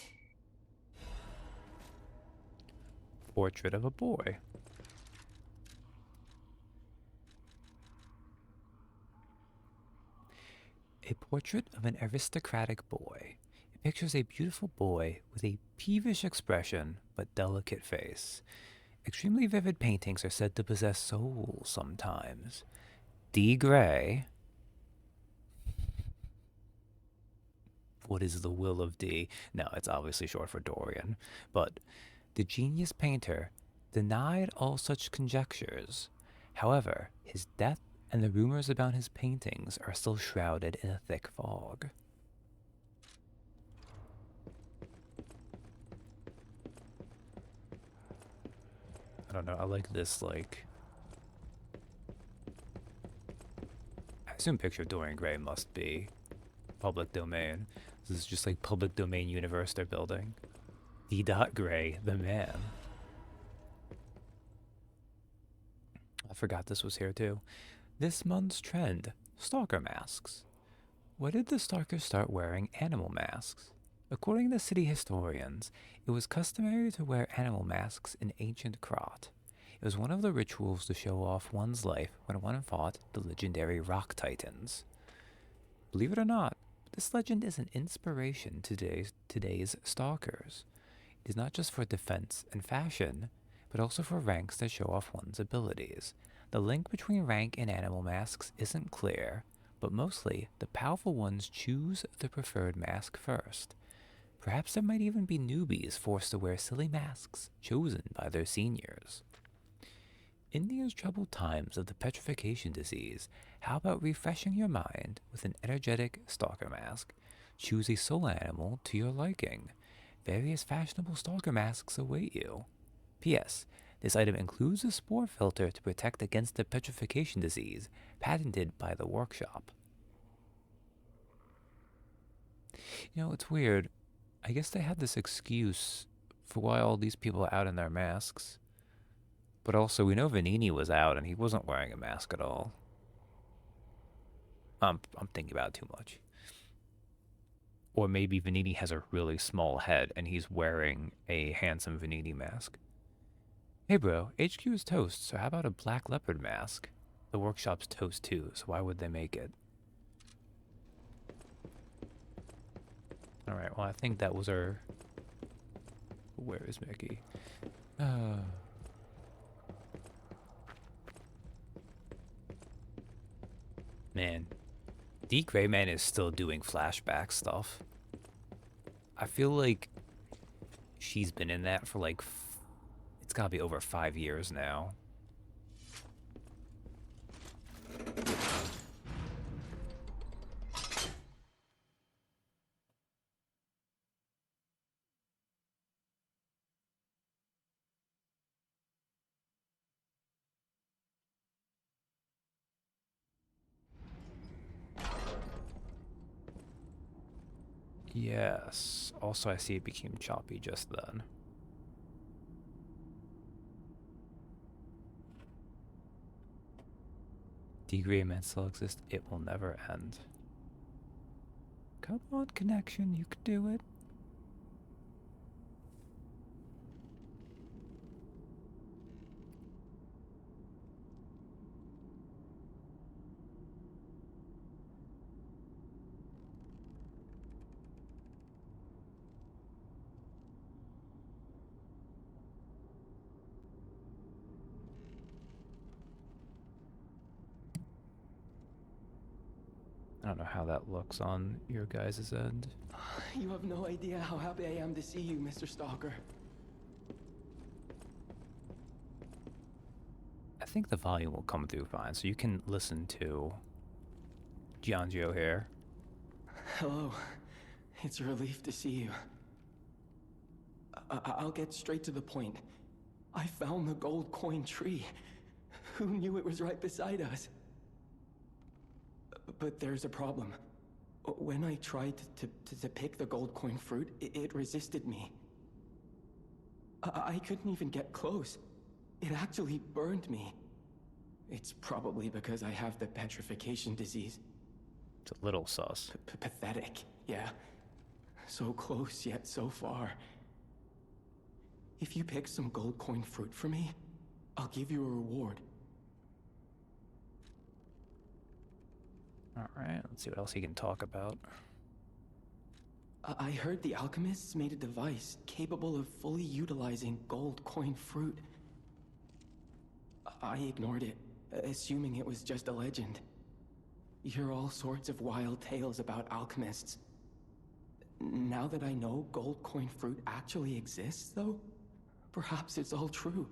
Portrait of a boy. A portrait of an aristocratic boy. It pictures a beautiful boy with a peevish expression but delicate face. Extremely vivid paintings are said to possess souls sometimes. D. Gray. What is the will of D? No, it's obviously short for Dorian. But the genius painter denied all such conjectures. However, his death and the rumors about his paintings are still shrouded in a thick fog. I don't know, I like this, like... I assume picture of Dorian Gray must be public domain. This is just like public domain universe they're building. D. Gray, the man. I forgot this was here too. This month's trend, stalker masks. Why did the stalkers start wearing animal masks? According to city historians, it was customary to wear animal masks in ancient Krat. It was one of the rituals to show off one's life when one fought the legendary rock titans. Believe it or not, this legend is an inspiration to today's stalkers. It is not just for defense and fashion, but also for ranks that show off one's abilities. The link between rank and animal masks isn't clear, but mostly the powerful ones choose the preferred mask first. Perhaps there might even be newbies forced to wear silly masks chosen by their seniors. In these troubled times of the petrification disease, how about refreshing your mind with an energetic stalker mask? Choose a soul animal to your liking. Various fashionable stalker masks await you. P.S. This item includes a spore filter to protect against the petrification disease, patented by the workshop. You know, it's weird. I guess they had this excuse for why all these people are out in their masks. But also, we know Vanini was out and he wasn't wearing a mask at all. I'm thinking about it too much. Or maybe Vanini has a really small head and he's wearing a handsome Vanini mask. Hey bro, HQ is toast, so how about a black leopard mask? The workshop's toast too, so why would they make it? Alright, well I think that was our... Where is Mickey? Man, D. Greyman is still doing flashback stuff. I feel like she's been in that for like... It's gotta be over 5 years now. Yes. Also, I see it became choppy just then. Degree of still exists. It will never end. Come on, connection. You can do it. I don't know how that looks on your guys' end. You have no idea how happy I am to see you, Mr. Stalker. I think the volume will come through fine, so you can listen to Giangio here. Hello. It's a relief to see you. I'll get straight to the point. I found the gold coin tree. Who knew it was right beside us? But there's a problem. When I tried to pick the gold coin fruit, it resisted me. I couldn't even get close. It actually burned me. It's probably because I have the petrification disease. It's a little sus. Pathetic, yeah. So close, yet so far. If you pick some gold coin fruit for me, I'll give you a reward. Alright, let's see what else he can talk about. I heard the alchemists made a device capable of fully utilizing gold coin fruit. I ignored it, assuming it was just a legend. You hear all sorts of wild tales about alchemists. Now that I know gold coin fruit actually exists, though, perhaps it's all true.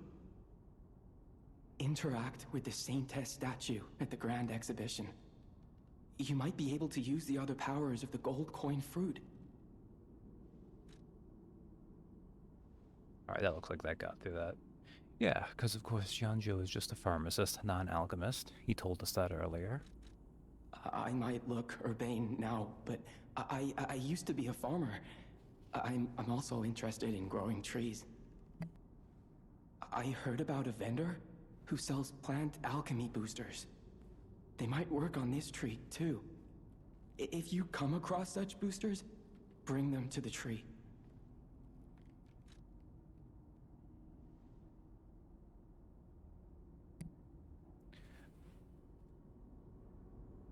Interact with the Saintess statue at the Grand Exhibition. You might be able to use the other powers of the gold coin fruit. Alright, that looks like that got through that. Yeah, because of course Giangio is just a pharmacist, non-alchemist. He told us that earlier. I might look urbane now, but I used to be a farmer. I'm also interested in growing trees. I heard about a vendor who sells plant alchemy boosters. They might work on this tree, too. If you come across such boosters, bring them to the tree.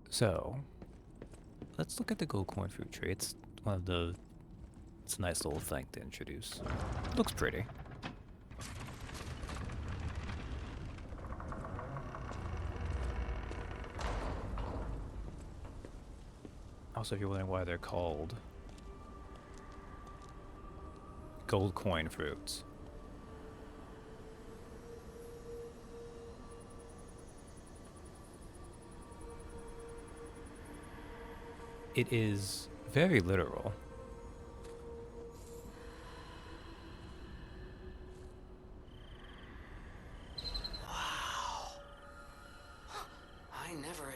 So, let's look at the gold coin fruit tree. It's one of the... It's a nice little thing to introduce. Looks pretty. Also, if you're wondering why they're called gold coin fruits. It is very literal.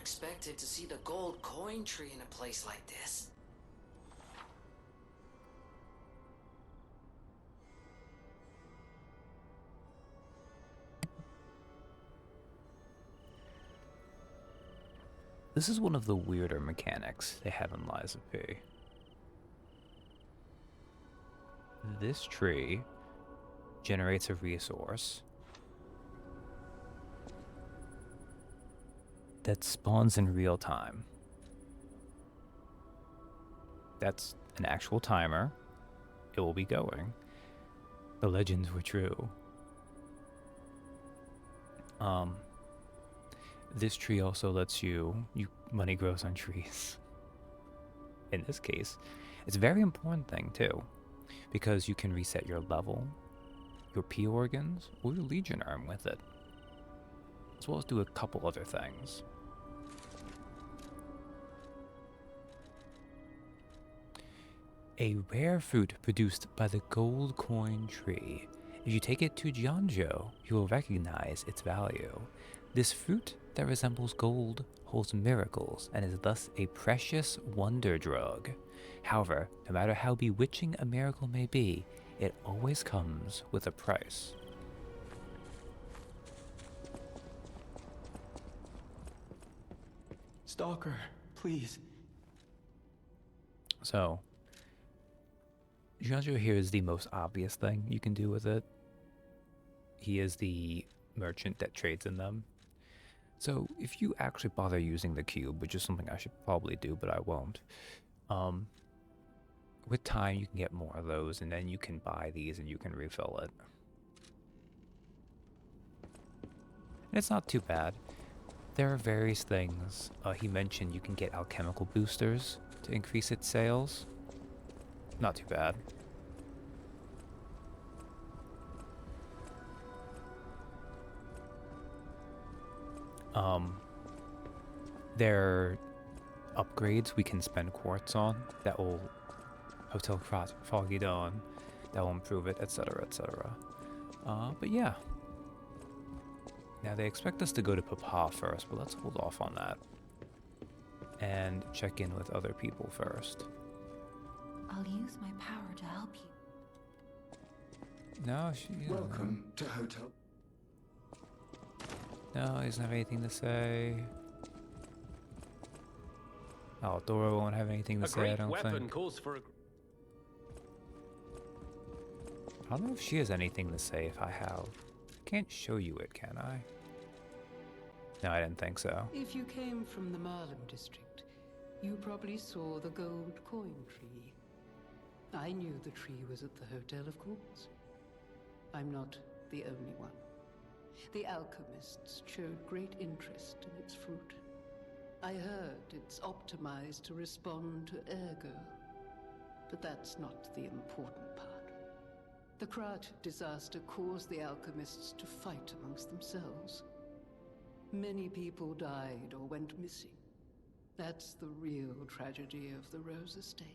expected to see the gold coin tree in a place like this. This is one of the weirder mechanics they have in Lies of P. This tree generates a resource that spawns in real time. That's an actual timer. It will be going. The legends were true. This tree also lets money grows on trees. In this case, it's a very important thing too, because you can reset your level, your P organs, or your Legion arm with it, as well as do a couple other things. A rare fruit produced by the gold coin tree. If you take it to Jianzhou, you will recognize its value. This fruit that resembles gold holds miracles and is thus a precious wonder drug. However, no matter how bewitching a miracle may be, it always comes with a price. Stalker, please. So, Jianzhou here is the most obvious thing you can do with it. He is the merchant that trades in them. So if you actually bother using the cube, which is something I should probably do, but I won't, with time you can get more of those, and then you can buy these and you can refill it. And it's not too bad. There are various things. He mentioned you can get alchemical boosters to increase its sales. Not too bad. There are upgrades we can spend quartz on that will Hotel Foggy Dawn, that will improve it, etc., etc. But yeah. Now they expect us to go to Papa first, but let's hold off on that and check in with other people first. I'll use my power to help you. No, Welcome to Hotel. No, he doesn't have anything to say. Oh, Dora won't have anything to say, I don't think. Calls for a... I don't know if she has anything to say if I have. I can't show you it, can I? No, I didn't think so. If you came from the Marlem district, you probably saw the gold coin tree. I knew the tree was at the hotel, of course. I'm not the only one. The alchemists showed great interest in its fruit. I heard it's optimized to respond to ergo. But that's not the important part. The Krat disaster caused the alchemists to fight amongst themselves. Many people died or went missing. That's the real tragedy of the Rose Estate.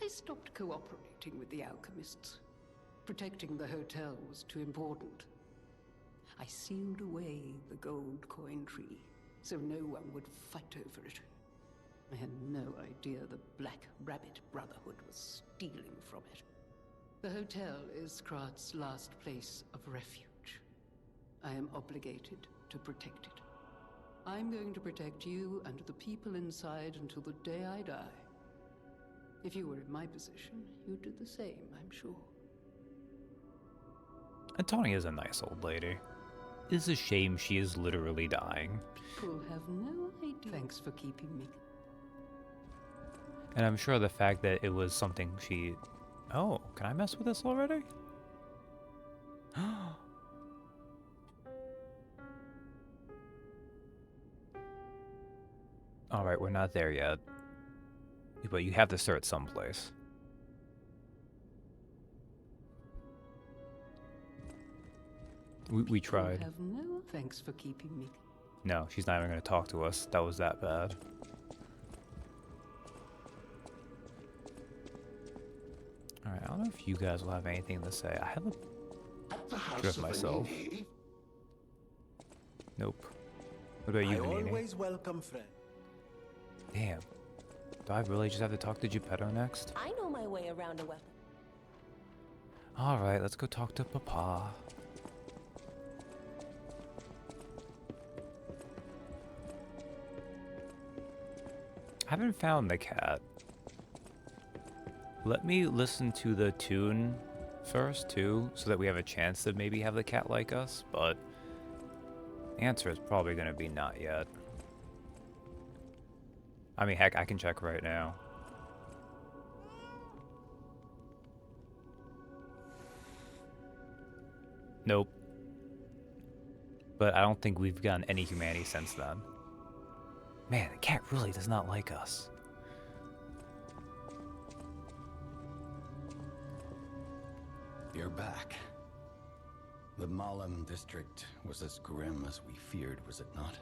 I stopped cooperating with the alchemists. Protecting the hotel was too important. I sealed away the gold coin tree, so no one would fight over it. I had no idea the Black Rabbit Brotherhood was stealing from it. The hotel is Krat's last place of refuge. I am obligated to protect it. I'm going to protect you and the people inside until the day I die. If you were in my position, you'd do the same, I'm sure. And Tawny is a nice old lady. It's a shame she is literally dying. People have no idea. Thanks for keeping me. And I'm sure the fact that it was something she... Oh, can I mess with this already? Alright, we're not there yet. But you have to start someplace. We tried. Have no thanks for keeping me. No, she's not even going to talk to us. That was that bad. Alright, I don't know if you guys will have anything to say. I have a picture of myself. Nope. What about you, I Vanini? always welcome friends. Damn. Do I really just have to talk to Geppetto next? I know my way around a weapon. Alright, let's go talk to Papa. I haven't found the cat. Let me listen to the tune first, too, so that we have a chance to maybe have the cat like us, but the answer is probably going to be not yet. I mean, heck, I can check right now. Nope. But I don't think we've gotten any humanity since then. Man, the cat really does not like us. You're back. The Malum district was as grim as we feared, was it not?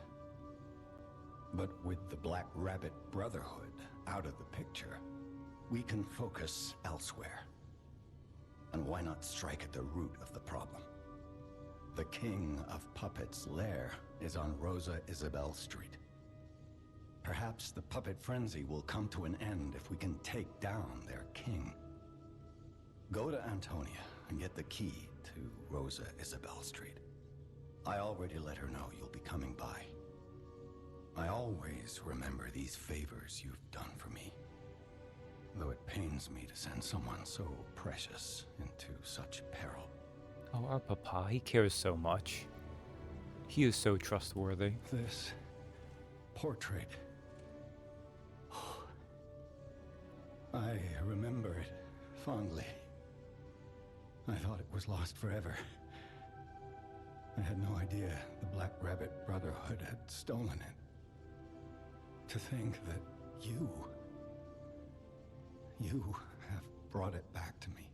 But with the Black Rabbit Brotherhood out of the picture, we can focus elsewhere. And why not strike at the root of the problem? The King of Puppets' lair is on Rosa Isabel Street. Perhaps the puppet frenzy will come to an end if we can take down their king. Go to Antonia and get the key to Rosa Isabel Street. I already let her know you'll be coming by. I always remember these favors you've done for me, though it pains me to send someone so precious into such peril. Oh, our Papa, he cares so much. He is so trustworthy. This portrait. I remember it fondly. I thought it was lost forever. I had no idea the Black Rabbit Brotherhood had stolen it. To think that you have brought it back to me.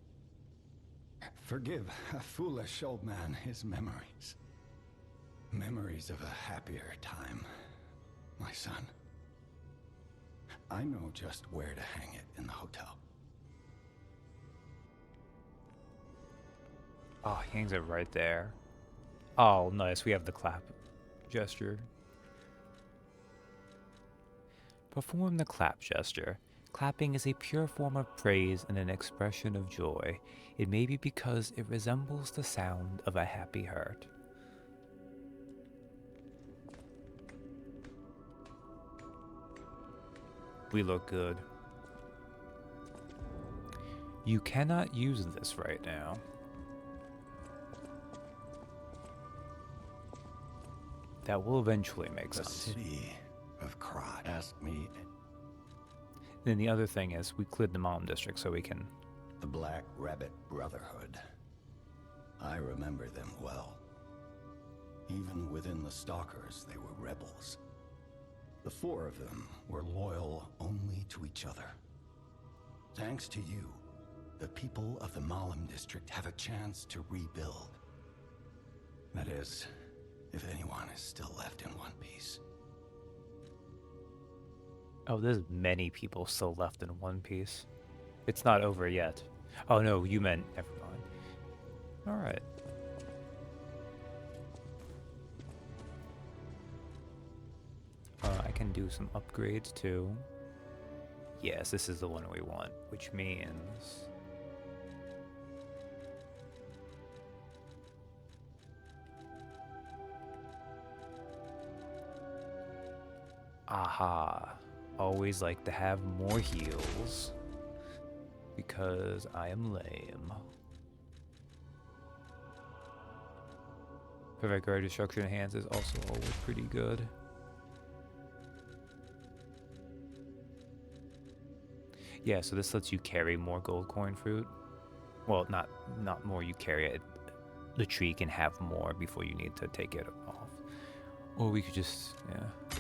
Forgive a foolish old man his memories. Memories of a happier time, my son. I know just where to hang it in the hotel. Oh, he hangs it right there. Oh, nice. We have the clap gesture. Perform the clap gesture. Clapping is a pure form of praise and an expression of joy. It may be because it resembles the sound of a happy heart. We look good. You cannot use this right now. That will eventually make sense. The city of Krat asked me. Then the other thing is, we cleared the Malum district so we can... The Black Rabbit Brotherhood. I remember them well. Even within the Stalkers, they were rebels. The four of them were loyal only to each other. Thanks to you, the people of the Malum district have a chance to rebuild. That is, if anyone is still left in one piece. Oh, there's many people still left in One Piece. It's not over yet. Oh no, you meant... Never mind. Alright. I can do some upgrades too. Yes, this is the one we want, which means... Aha. Always like to have more heals. Because I am lame. Perfect guard destruction hands is also always pretty good. Yeah, so this lets you carry more gold coin fruit. Well, not more you carry it. The tree can have more before you need to take it off. Or we could just, yeah.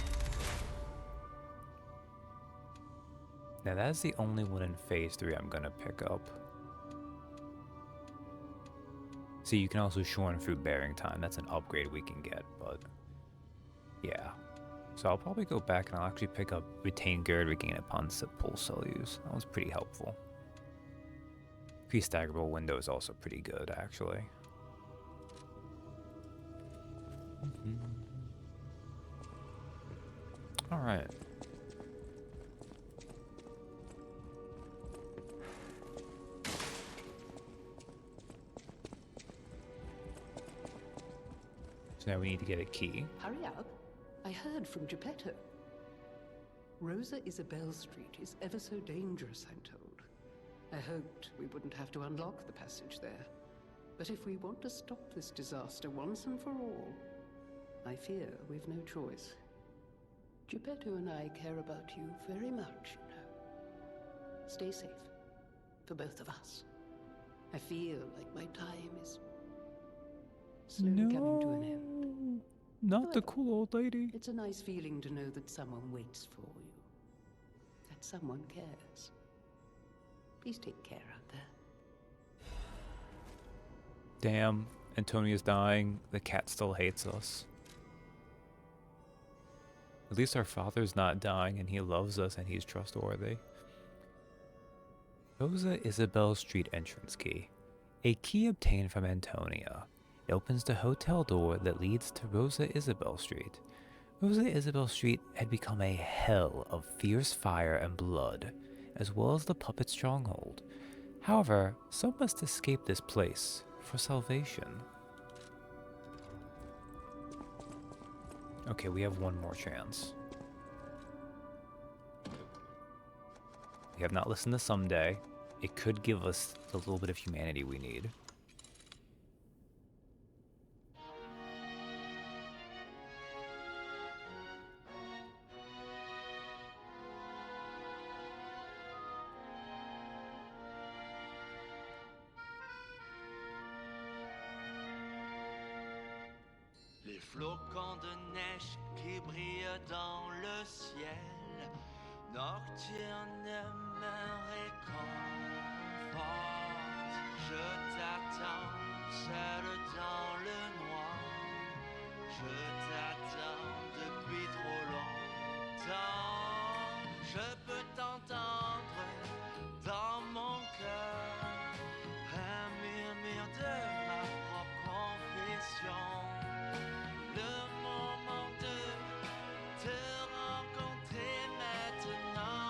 Now that's the only one in phase 3 I'm gonna pick up. See, you can also shorten fruit bearing time. That's an upgrade we can get, but yeah. So I'll probably go back and I'll actually pick up Retain Gird, Regain upon Pulse Cell use. That was pretty helpful. Pre-staggerable window is also pretty good, actually. Alright. So now we need to get a key. Hurry up. I heard from Geppetto. Rosa Isabel Street is ever so dangerous, I'm told. I hoped we wouldn't have to unlock the passage there. But if we want to stop this disaster once and for all, I fear we've no choice. Geppetto and I care about you very much, you know. Stay safe. For both of us. I feel like my time is slowly coming to an end. Not However, the cool old lady. It's a nice feeling to know that someone waits for you. That someone cares. Please take care out there. Damn, Antonia's dying. The cat still hates us. At least our father's not dying and he loves us and he's trustworthy. Rosa Isabel Street entrance key. A key obtained from Antonia. It opens the hotel door that leads to Rosa Isabel Street. Rosa Isabel Street had become a hell of fierce fire and blood, as well as the puppet stronghold. However, some must escape this place for salvation. Okay, we have one more chance. We have not listened to Someday. It could give us the little bit of humanity we need. Les flocons de neige qui brillent dans le ciel nocturne me réconforte. Je t'attends seul dans le noir. Je t'attends depuis trop longtemps. Je peux t'entendre dans mon cœur, un murmure de ma propre confession. Le moment de te rencontrer maintenant.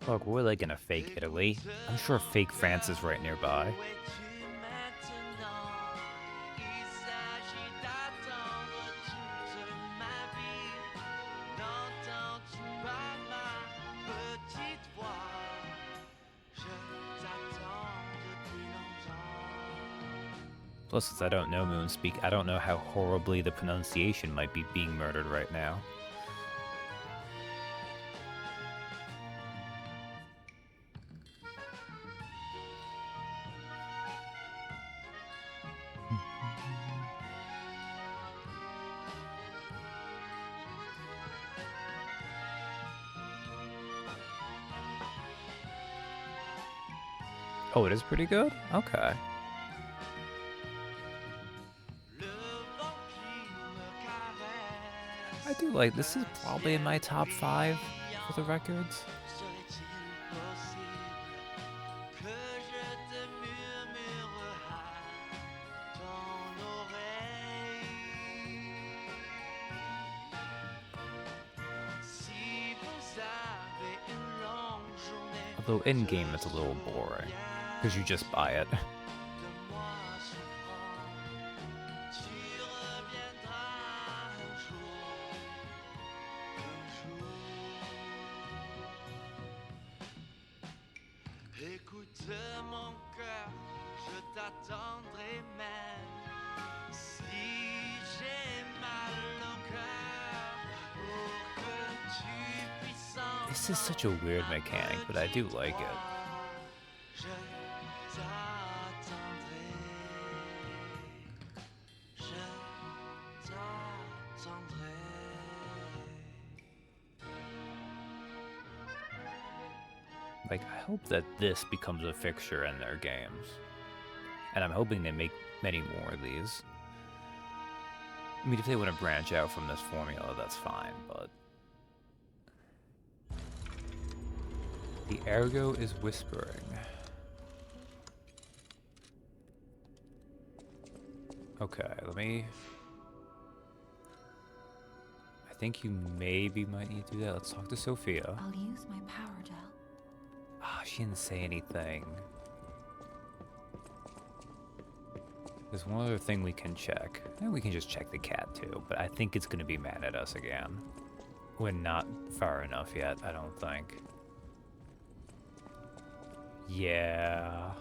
Look, we're like in a fake Italy. I'm sure fake France is right nearby. Il s'agit d'attendre toute ma vie. N'entends-tu pas ma petite voix? Je t'attends depuis longtemps. Plus, since I don't know Moonspeak, I don't know how horribly the pronunciation might be being murdered right now. Oh, it is pretty good? Okay. I do like this. Is probably in my top 5 for the records. Serait-il possible que je te murmure à ton oreille? Si vous avez une longue journée, Although in game it's a little boring because you just buy it. de moi souffrant, tu reviendras un jour. Écoute mon cœur, je t'attendrai même si j'ai mal au cœur pour que tu puisses entendre. This is such a weird mechanic, but I do like it. Je t'attendrai. Je t'attendrai. Like, I hope that this becomes a fixture in their games. And I'm hoping they make many more of these. I mean, if they want to branch out from this formula, that's fine, but... The ergo is whispering. Okay, let me... think you maybe might need to do that. Let's talk to Sophia. I'll use my power to help. Ah, she didn't say anything. There's one other thing we can check. And we can just check the cat too, but I think it's gonna be mad at us again. We're not far enough yet, I don't think. Yeah.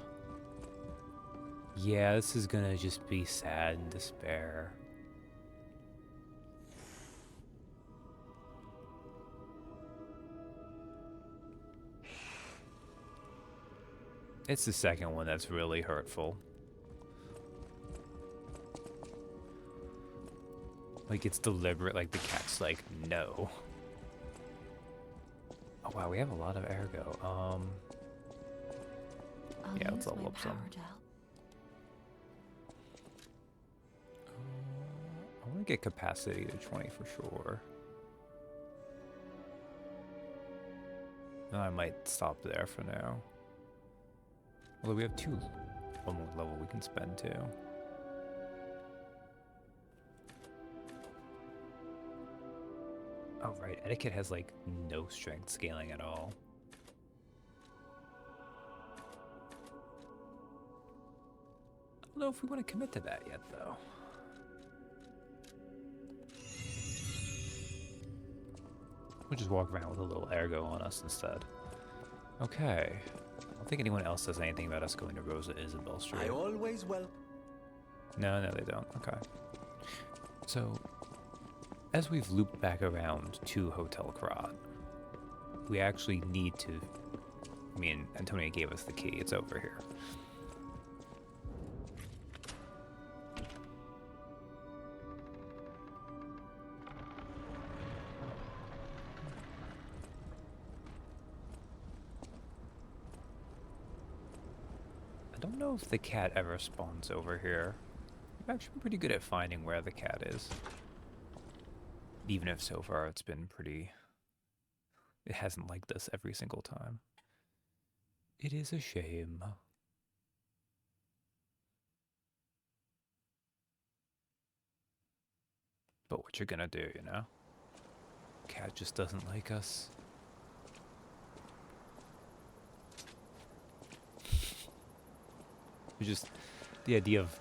Yeah, this is gonna just be sad and despair. It's the second one that's really hurtful. Like, it's deliberate, like the cat's like, no. Oh wow, we have a lot of ergo. Yeah, let's level up some. I want to get capacity to 20 for sure. Then I might stop there for now. Although we have one more level we can spend too. Oh right, etiquette has like no strength scaling at all. I don't know if we want to commit to that yet though. We'll just walk around with a little ergo on us instead. Okay. I don't think anyone else says anything about us going to Rosa Isabel Street. I always welcome. No, they don't. Okay. So, as we've looped back around to Hotel Krat, we actually need to... I mean, Antonia gave us the key. It's over here. I don't know if the cat ever spawns over here. I've actually been pretty good at finding where the cat is. Even if so far it's been pretty... It hasn't liked us every single time. It is a shame. But what you're gonna do, you know? Cat just doesn't like us. Just the idea of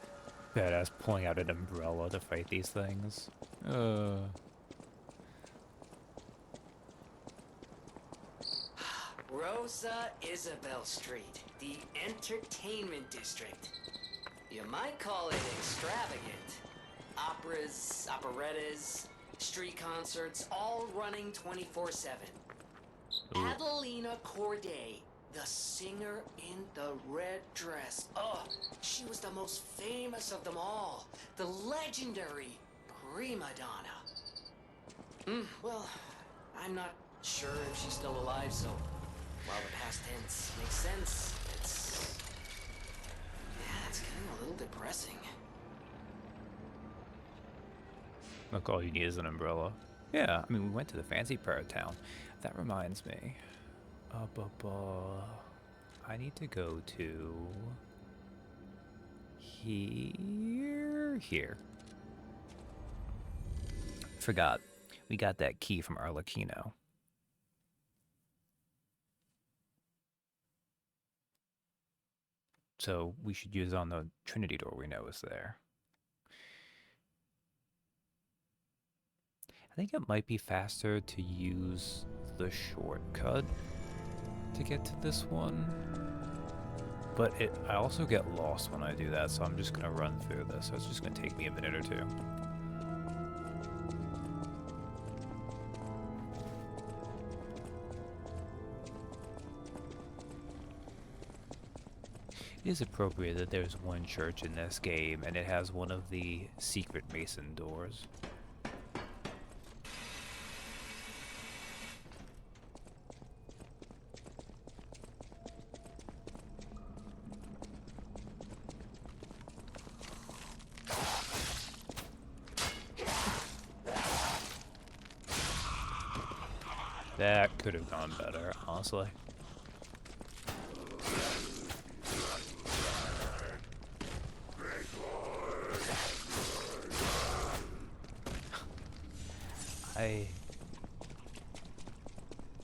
badass pulling out an umbrella to fight these things. Rosa Isabel Street, the entertainment district. You might call it extravagant. Operas, operettas, street concerts, all running 24/7. Adelina Corday, the singer in the red dress. Oh, she was the most famous of them all. The legendary prima donna. Well, I'm not sure if she's still alive, so while the past tense makes sense, it's getting a little depressing. Look, all you need is an umbrella. Yeah, I mean, we went to the fancy part of town. That reminds me. I need to go to... Here. Forgot. We got that key from Arlecchino. So we should use it on the Trinity door we know is there. I think it might be faster to use the shortcut to get to this one. But I also get lost when I do that, so I'm just going to run through this. So it's just going to take me a minute or two. It is appropriate that there's one church in this game, and it has one of the secret mason doors. That could have gone better, honestly.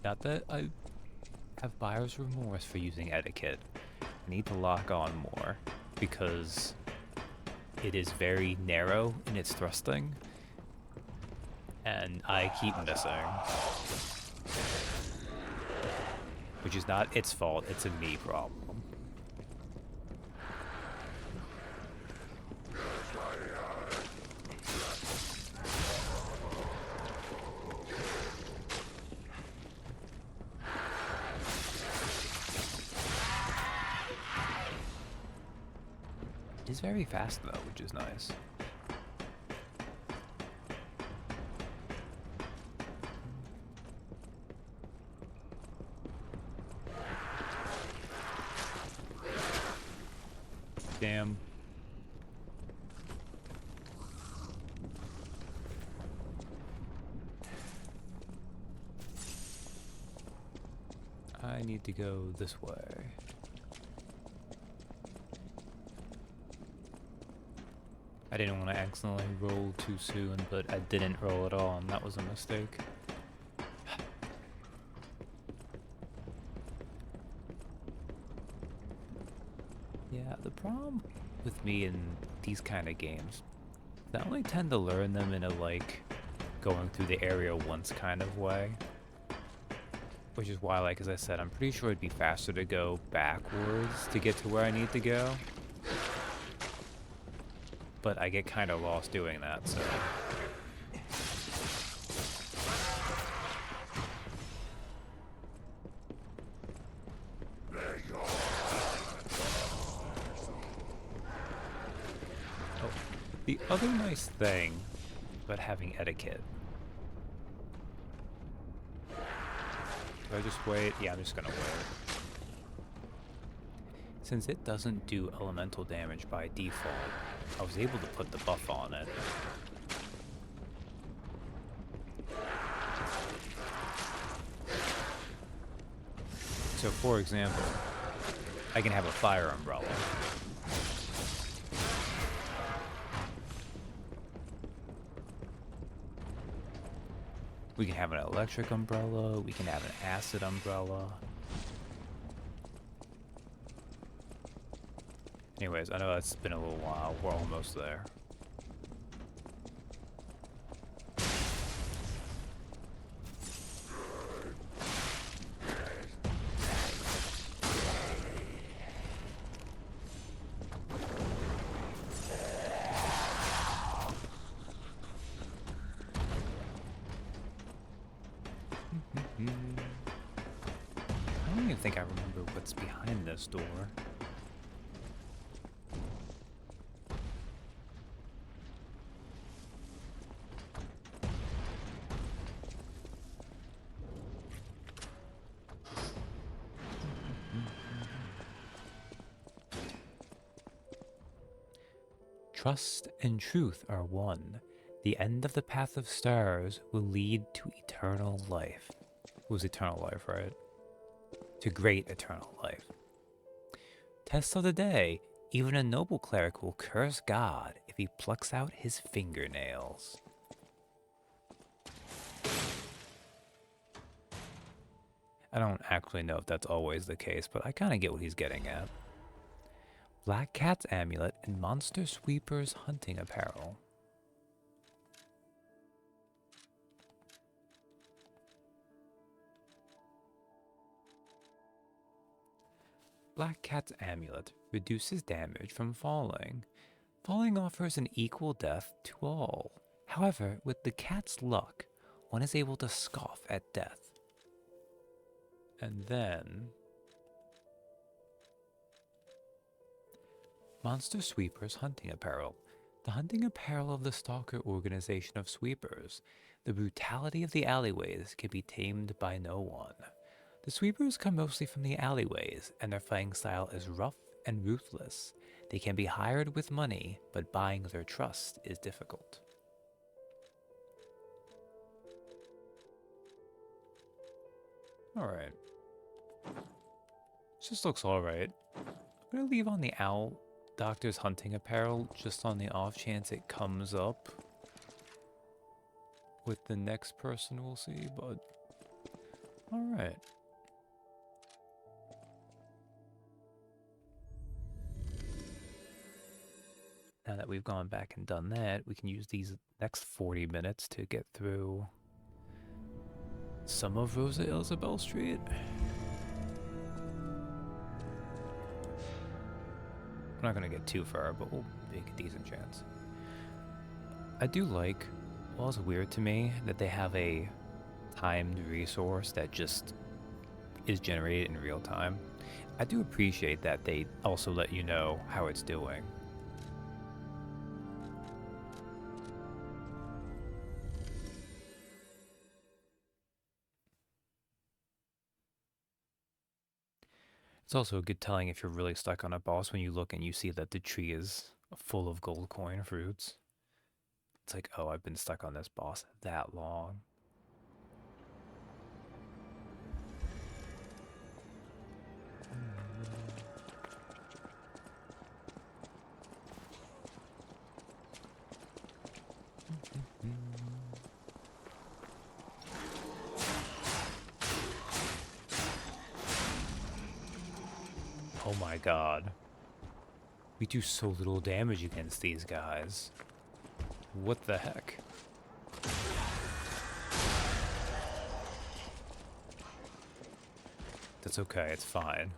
Not that I have buyer's remorse for using etiquette. I need to lock on more because it is very narrow in its thrusting, and I keep missing. Which is not its fault, it's a me problem. It is very fast though, which is nice. Damn. I need to go this way. I didn't want to accidentally roll too soon, but I didn't roll at all, and that was a mistake. Yeah, the problem with me in these kind of games, I only tend to learn them in a, like, going through the area once kind of way. Which is why, like, as I said, I'm pretty sure it'd be faster to go backwards to get to where I need to go. But I get kind of lost doing that, so... Oh, the other nice thing about having etiquette... Do I just wait? Yeah, I'm just gonna wait. Since it doesn't do elemental damage by default, I was able to put the buff on it. So for example, I can have a fire umbrella. We can have an electric umbrella, we can have an acid umbrella. Anyways, I know it's been a little while, we're almost there. I don't even think I remember what's behind this door. Trust and truth are one. The end of the path of stars will lead to eternal life. It was eternal life, right? To great eternal life. Test of the day. Even a noble cleric will curse God if he plucks out his fingernails. I don't actually know if that's always the case, but I kind of get what he's getting at. Black Cat's amulet and Monster Sweeper's hunting apparel. Black Cat's amulet reduces damage from falling. Falling offers an equal death to all. However, with the cat's luck, one is able to scoff at death. And then... Monster Sweeper's hunting apparel. The hunting apparel of the Stalker organization of sweepers. The brutality of the alleyways can be tamed by no one. The sweepers come mostly from the alleyways, and their fighting style is rough and ruthless. They can be hired with money, but buying their trust is difficult. Alright. This just looks alright. I'm gonna leave on the owl doctor's hunting apparel just on the off chance it comes up with the next person we'll see, but alright. Now that we've gone back and done that, we can use these next 40 minutes to get through some of Rosa Isabel Street. We're not going to get too far, but we'll make a decent chance. I do like, well, it's weird to me that they have a timed resource that just is generated in real time. I do appreciate that they also let you know how it's doing. It's also a good telling if you're really stuck on a boss when you look and you see that the tree is full of gold coin fruits. It's like, oh, I've been stuck on this boss that long. Oh my god. We do so little damage against these guys. What the heck? That's okay, it's fine.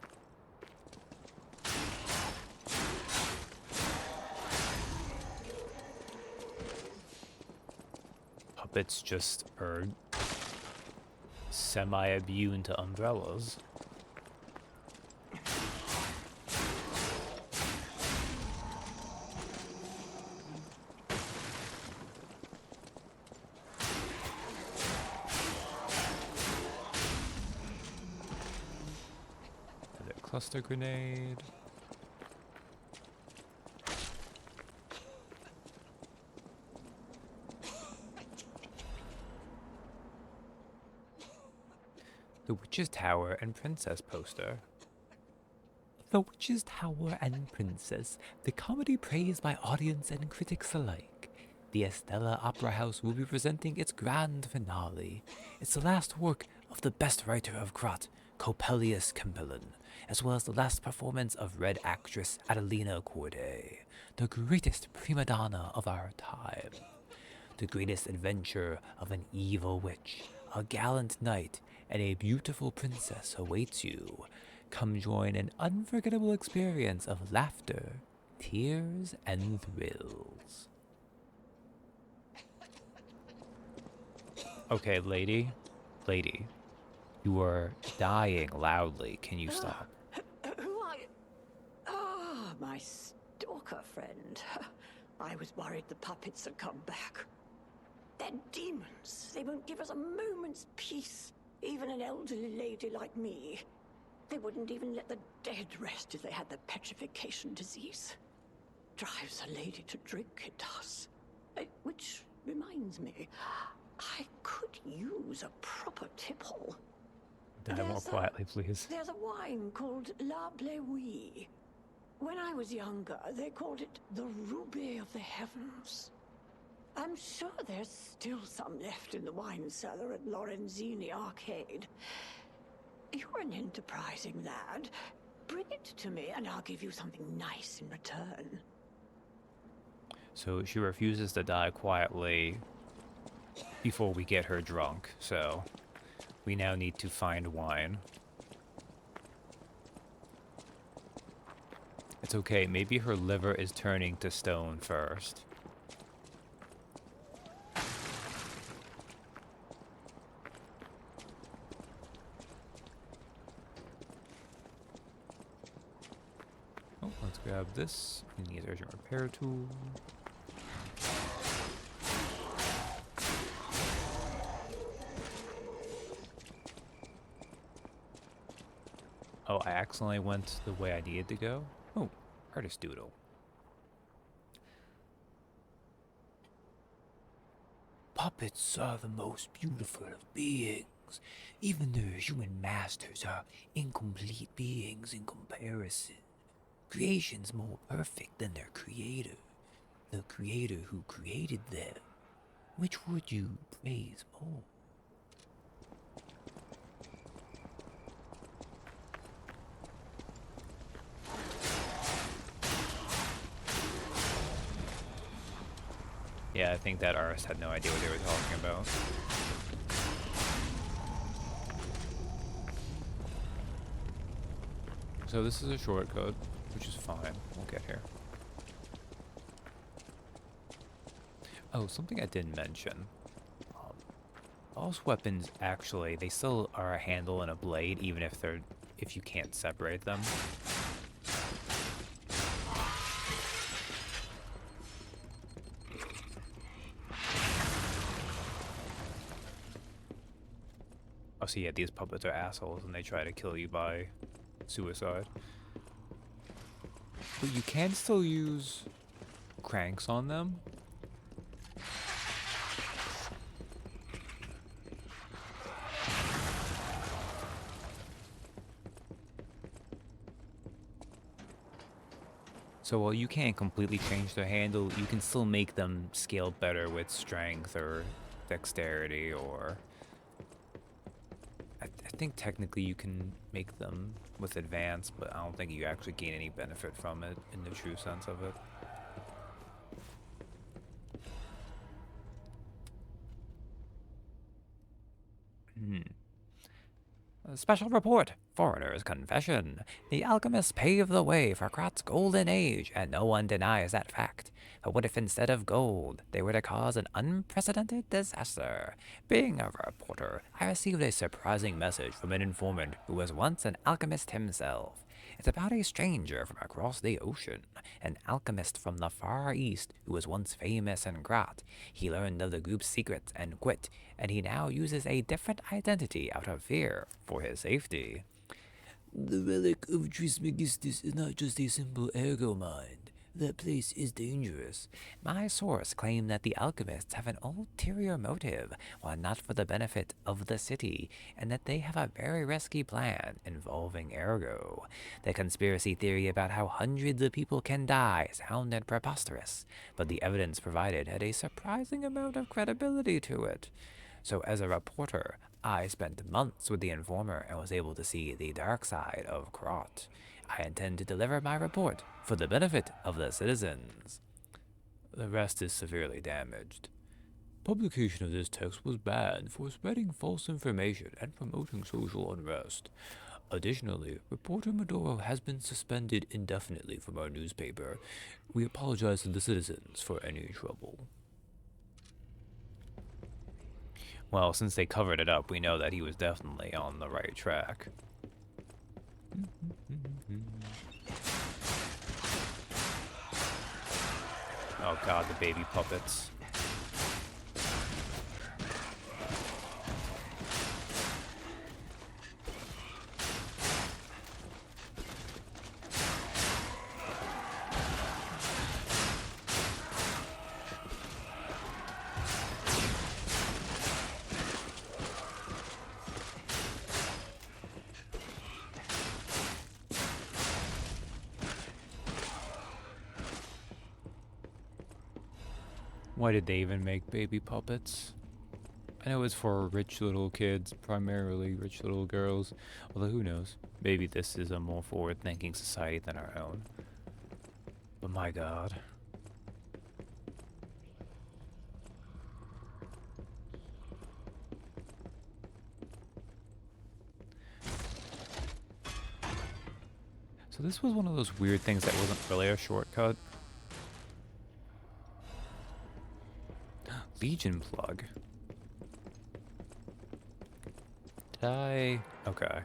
Puppets just are semi-immune to umbrellas. Cluster grenade. The Witch's Tower and Princess poster. The Witch's Tower and Princess, the comedy praised by audience and critics alike. The Estella Opera House will be presenting its grand finale. It's the last work of the best writer of Grot, Coppelius Campbellin, as well as the last performance of Red actress Adelina Corday, the greatest prima donna of our time. The greatest adventure of an evil witch, a gallant knight, and a beautiful princess awaits you. Come join an unforgettable experience of laughter, tears, and thrills. Okay, lady. You are dying loudly. Can you stop? Who are you? Ah, my stalker friend. I was worried the puppets had come back. They're demons. They won't give us a moment's peace. Even an elderly lady like me. They wouldn't even let the dead rest if they had the petrification disease. Drives a lady to drink, it does. Which reminds me, I could use a proper tipple. Die more quietly, please. There's a wine called La Bleuie. When I was younger, they called it the Ruby of the Heavens. I'm sure there's still some left in the wine cellar at Lorenzini Arcade. You're an enterprising lad. Bring it to me and I'll give you something nice in return. So she refuses to die quietly before we get her drunk, so we now need to find wine. It's okay, maybe her liver is turning to stone first. Oh, let's grab this. We need an urgent repair tool. Oh, I accidentally went the way I needed to go. Oh, artist doodle. Puppets are the most beautiful of beings. Even their human masters are incomplete beings in comparison. Creation's more perfect than their creator. The creator who created them. Which would you praise more? Yeah, I think that artist had no idea what they were talking about. So this is a shortcut, which is fine. We'll get here. Oh, something I didn't mention. Boss weapons actually, they still are a handle and a blade, even if you can't separate them. Oh, so yeah, these puppets are assholes and they try to kill you by suicide. But you can still use cranks on them. So while you can't completely change their handle, you can still make them scale better with strength or dexterity, or I think technically you can make them with advance, but I don't think you actually gain any benefit from it in the true sense of it. A special report. Foreigner's confession. The alchemists paved the way for Krat's golden age, and no one denies that fact. But what if instead of gold, they were to cause an unprecedented disaster? Being a reporter, I received a surprising message from an informant who was once an alchemist himself. It's about a stranger from across the ocean, an alchemist from the Far East who was once famous in Grat. He learned of the group's secrets and quit, and he now uses a different identity out of fear for his safety. The relic of Trismegistus is not just a simple ergo mind. That place is dangerous. My source claimed that the alchemists have an ulterior motive, one not for the benefit of the city, and that they have a very risky plan involving ergo. The conspiracy theory about how hundreds of people can die sounded preposterous, but the evidence provided had a surprising amount of credibility to it. So as a reporter, I spent months with the informer and was able to see the dark side of Krot. I intend to deliver my report for the benefit of the citizens. The rest is severely damaged. Publication of this text was banned for spreading false information and promoting social unrest. Additionally, reporter Maduro has been suspended indefinitely from our newspaper. We apologize to the citizens for any trouble. Well, since they covered it up, we know that he was definitely on the right track. Oh god, the baby puppets. Why did they even make baby puppets? I know it's for rich little kids, primarily rich little girls, although who knows, maybe this is a more forward-thinking society than our own. But my god. So this was one of those weird things that wasn't really a shortcut. Legion plug. Did I? Okay.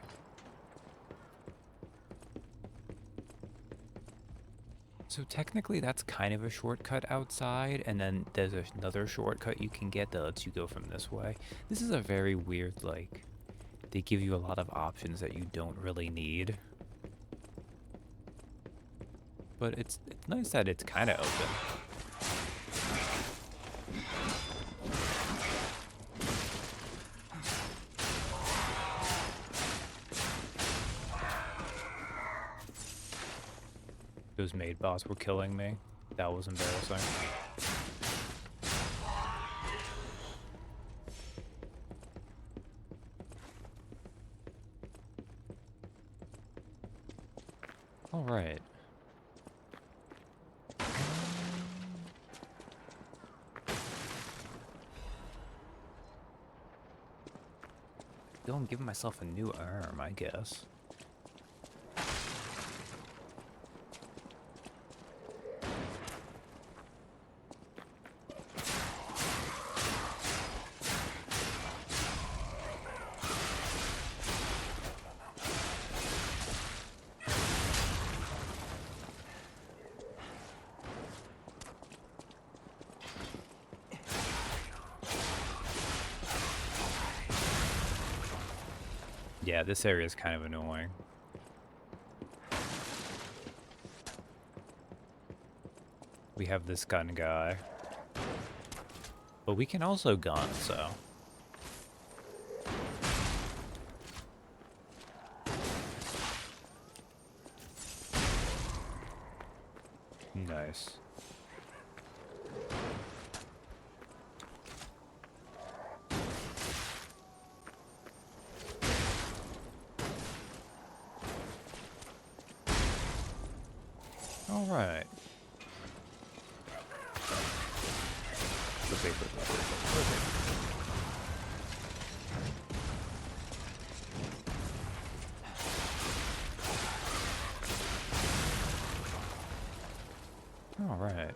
So technically that's kind of a shortcut outside, and then there's another shortcut you can get that lets you go from this way. This is a very weird, like, they give you a lot of options that you don't really need. But it's nice that it's kind of open. Those maid bots were killing me. That was embarrassing. right. Go and give myself a new arm, I guess. Yeah, this area is kind of annoying. We have this gun guy. But we can also gun, so. Nice. All right. All right.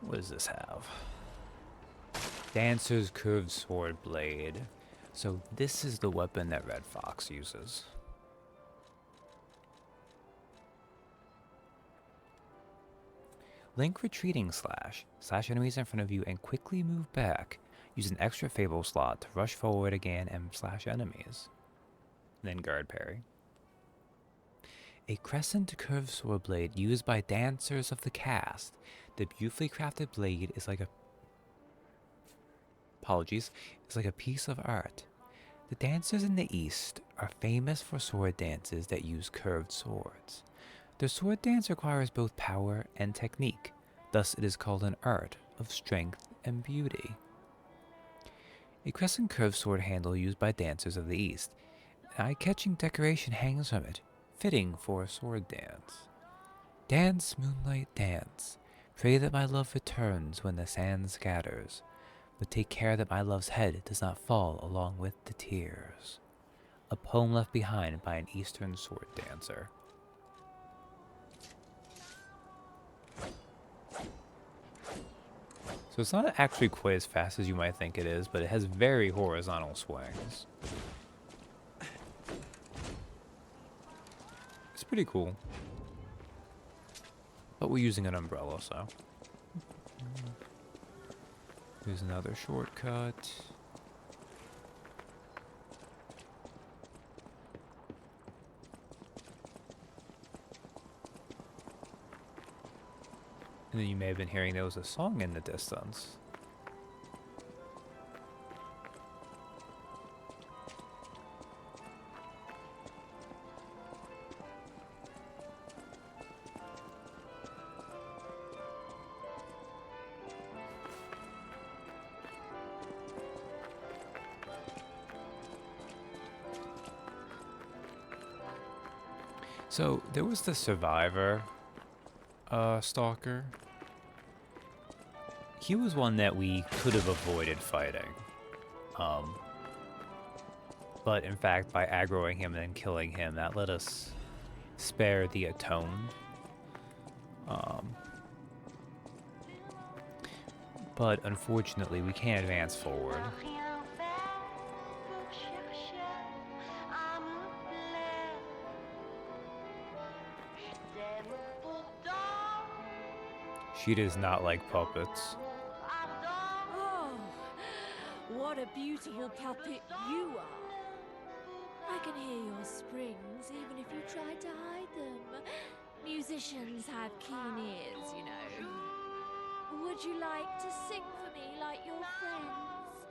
What does this have? Dancer's curved sword blade. So this is the weapon that Red Fox uses. Link retreating slash. Slash enemies in front of you and quickly move back. Use an extra Fable slot to rush forward again and slash enemies. Then guard parry. A crescent curved sword blade used by dancers of the cast. The beautifully crafted blade is like a piece of art. The dancers in the East are famous for sword dances that use curved swords. The sword dance requires both power and technique, thus it is called an art of strength and beauty. A crescent curved sword handle used by dancers of the East. An eye-catching decoration hangs from it, fitting for a sword dance. Dance, moonlight, dance. Pray that my love returns when the sand scatters, but take care that my love's head does not fall along with the tears. A poem left behind by an Eastern sword dancer. So it's not actually quite as fast as you might think it is, but it has very horizontal swings. It's pretty cool. But we're using an umbrella, so. Here's another shortcut. And then you may have been hearing there was a song in the distance. So there was the survivor stalker. He was one that we could have avoided fighting. But in fact, by aggroing him and then killing him, that let us spare the atoned. But unfortunately, we can't advance forward. She does not like puppets. Oh, what a beautiful puppet you are. I can hear your springs even if you try to hide them. Musicians have keen ears, you know. Would you like to sing for me like your friends?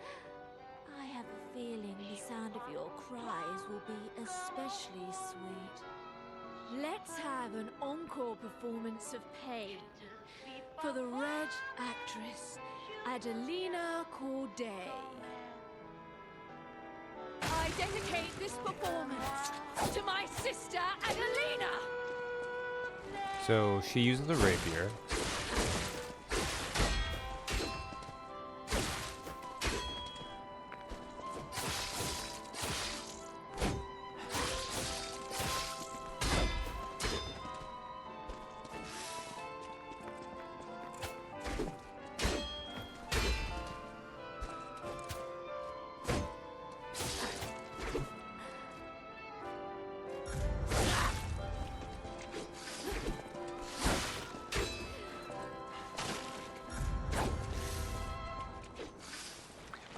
I have a feeling the sound of your cries will be especially sweet. let's have an encore performance of Pain for the Red actress, Adelina Corday. I dedicate this performance to my sister, Adelina! So she uses the rapier.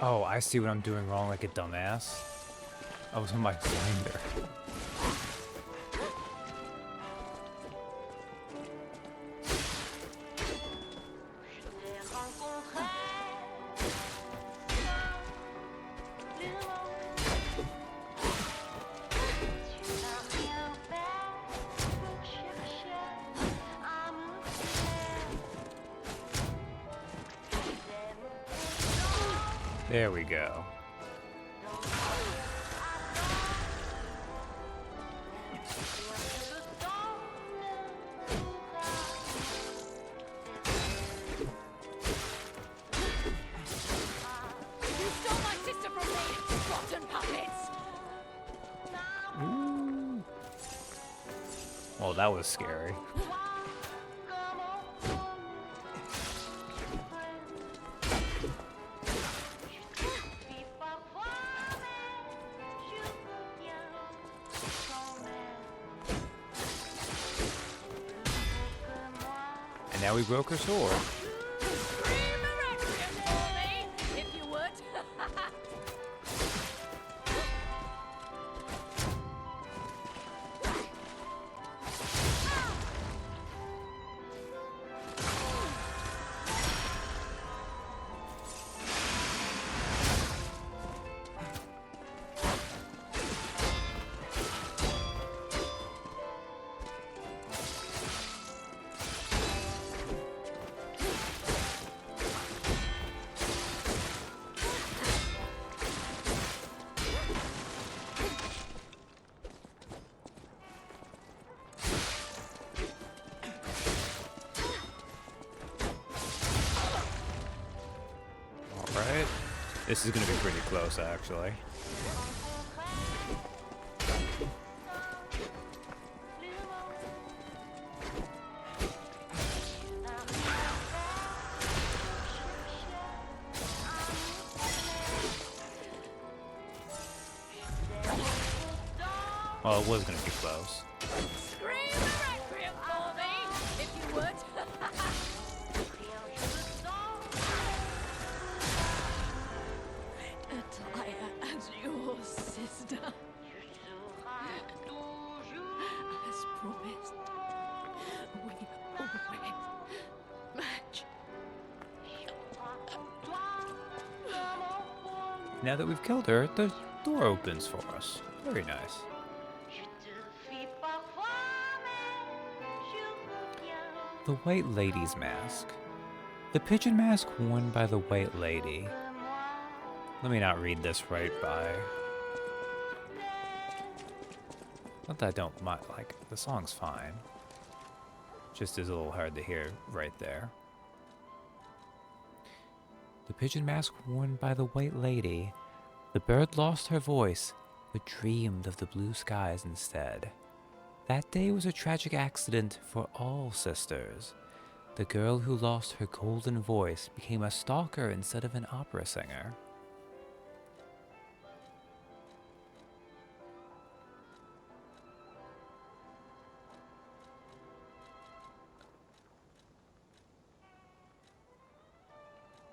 Oh, I see what I'm doing wrong like a dumbass. I was on my grinder. There we go. You stole my sister from me, rotten puppets! Ooh. Well, that was scary. And now we broke her sword. Scream a requiem for me, if you would. Alright. This is gonna be pretty close, actually. Well, it was gonna be close. Scream a requiem for me, if you would. Attire as your sister. As promised, we always match. Now that we've killed her, the door opens for us. Very nice. The White Lady's Mask. The pigeon mask worn by the White Lady. Let me not read this right by. Not that I don't mind, like, the song's fine. Just is a little hard to hear right there. The pigeon mask worn by the White Lady. The bird lost her voice, but dreamed of the blue skies instead. That day was a tragic accident for all sisters. The girl who lost her golden voice became a stalker instead of an opera singer.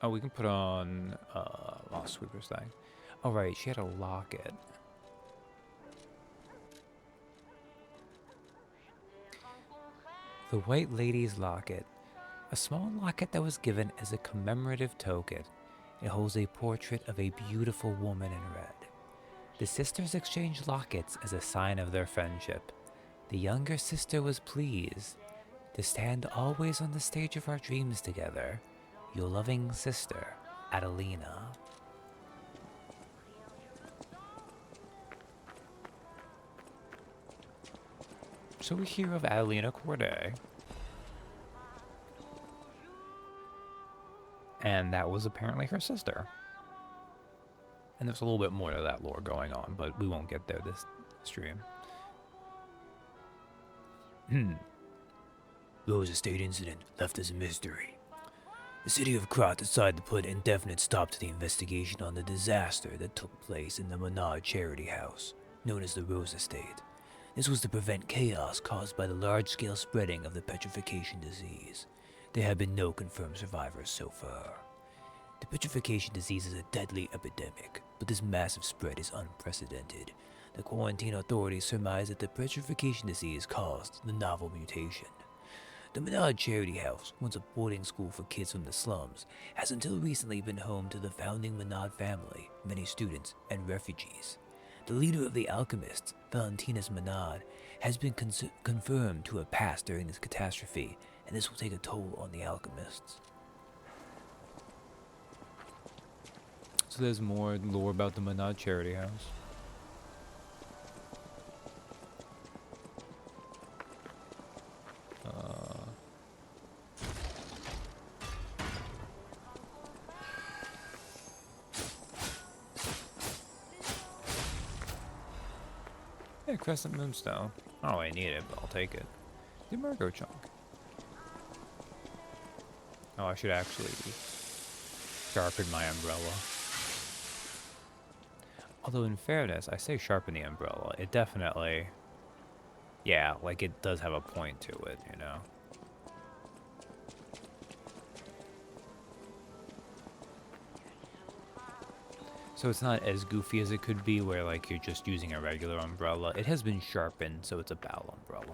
Oh, we can put on Lost Sweeper's thing. Oh, right, she had a locket. The White Lady's Locket. A small locket that was given as a commemorative token. It holds a portrait of a beautiful woman in red. The sisters exchanged lockets as a sign of their friendship. The younger sister was pleased to stand always on the stage of our dreams together. Your loving sister, Adelina. So we hear of Adelina Corday. And that was apparently her sister. And there's a little bit more to that lore going on, but we won't get there this stream. Rose Estate incident left as a mystery. The city of Krat decided to put indefinite stop to the investigation on the disaster that took place in the Menard charity house, known as the Rose Estate. This was to prevent chaos caused by the large-scale spreading of the petrification disease. There have been no confirmed survivors so far. The petrification disease is a deadly epidemic, but this massive spread is unprecedented. The quarantine authorities surmise that the petrification disease caused the novel mutation. The Menard Charity House, once a boarding school for kids from the slums, has until recently been home to the founding Menard family, many students, and refugees. The leader of the alchemists, Valentinus Menard, has been confirmed to have passed during this catastrophe, and this will take a toll on the alchemists. So there's more lore about the Menard Charity House. Yeah, Crescent Moonstone. I don't really need it, but I'll take it. The Emergo Chunk. Oh, I should actually sharpen my umbrella. Although in fairness, I say sharpen the umbrella. It definitely, yeah, like it does have a point to it, you know? So it's not as goofy as it could be where like you're just using a regular umbrella. It has been sharpened, so it's a battle umbrella.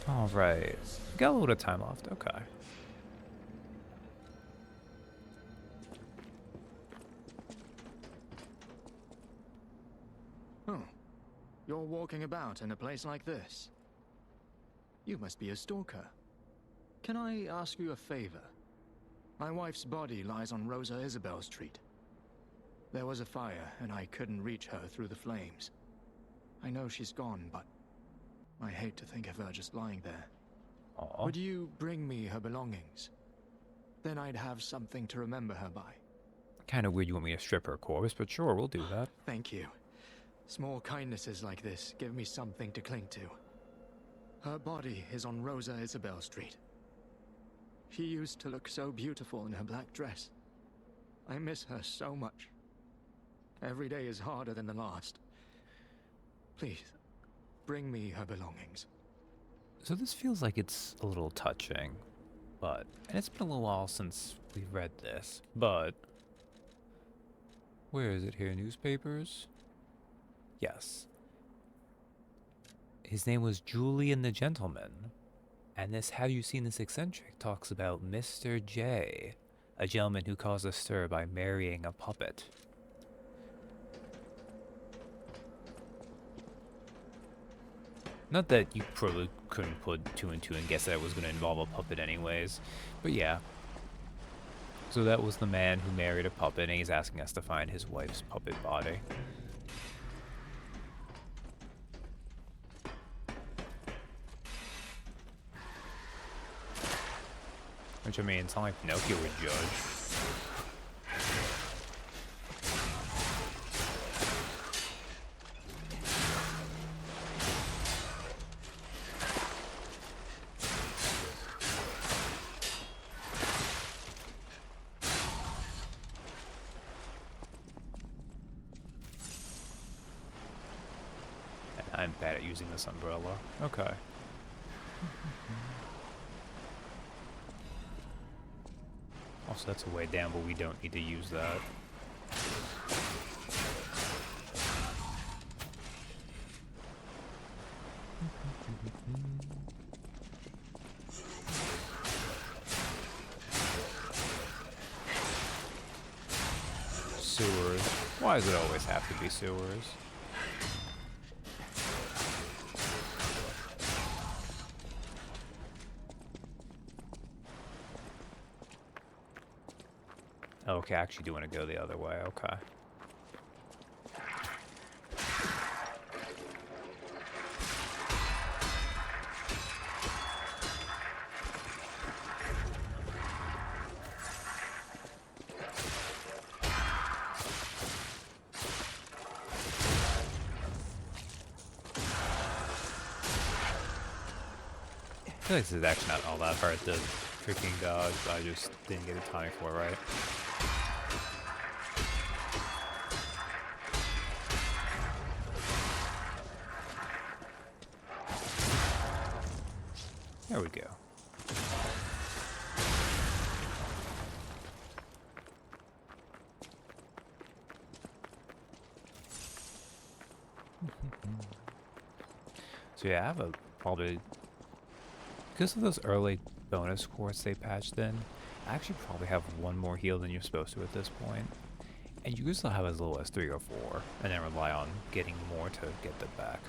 All right, got a little bit of time left. Okay. Oh, you're walking about in a place like this. You must be a stalker. Can I ask you a favor? My wife's body lies on Rosa Isabel Street. There was a fire, and I couldn't reach her through the flames. I know she's gone, but I hate to think of her just lying there. Aww. Would you bring me her belongings? Then I'd have something to remember her by. Kind of weird you want me to strip her corpse, but sure, we'll do that. Thank you. Small kindnesses like this give me something to cling to. Her body is on Rosa Isabel Street. She used to look so beautiful in her black dress. I miss her so much. Every day is harder than the last. Please, bring me her belongings. So this feels like it's a little touching, but, and it's been a little while since we've read this, but, where is it here, newspapers? Yes. His name was Julian the Gentleman, and this Have You Seen This Eccentric talks about Mr. J, a gentleman who caused a stir by marrying a puppet. Not that you probably couldn't put two and two and guess that it was going to involve a puppet anyways, but yeah. So that was the man who married a puppet, and he's asking us to find his wife's puppet body. Which, I mean, it's not like Pinocchio would judge. I'm bad at using this umbrella. Okay. Also, that's a way down, but we don't need to use that. sewers. Why does it always have to be sewers? Okay, I actually do want to go the other way. Okay. I feel like this is actually not all that hard to freaking dodge, but I just didn't get a timing for it right. There we go. So yeah, I have a probably, because of those early bonus quartz they patched in, I actually probably have one more heal than you're supposed to at this point. And you can still have as little as 3 or 4, and then rely on getting more to get them back.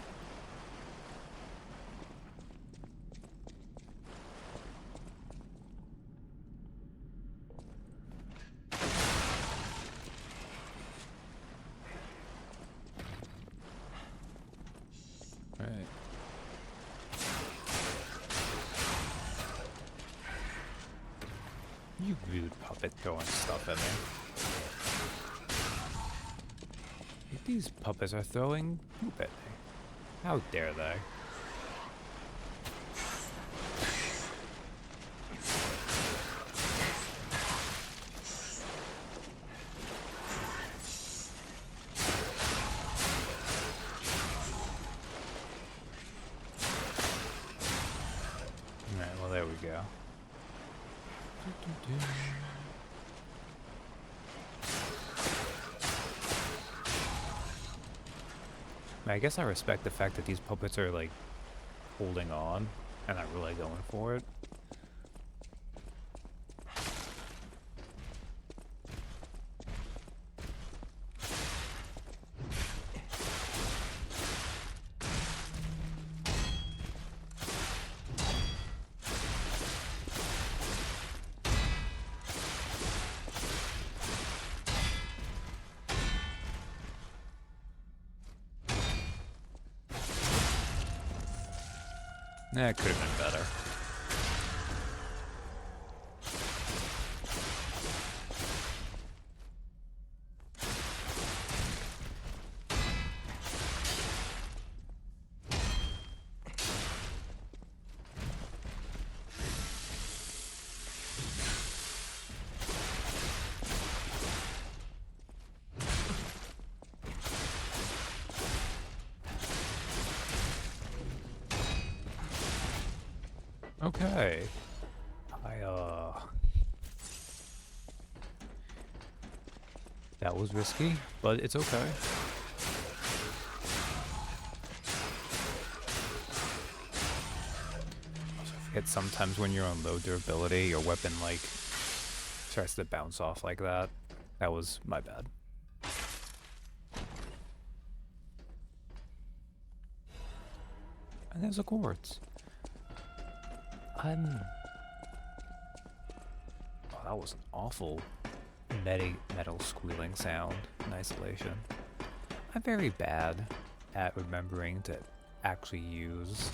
Alright. You rude puppet throwing stuff in there. These puppets are throwing poop at me. How dare they? Alright, well there we go. I guess I respect the fact that these puppets are like holding on and not really going for it. That could have been better. Okay. That was risky, but it's okay. Also, I forget sometimes when you're on low durability, your weapon, like, starts to bounce off like that. That was my bad. And there's a quartz. Oh, that was an awful metal squealing sound in isolation. I'm very bad at remembering to actually use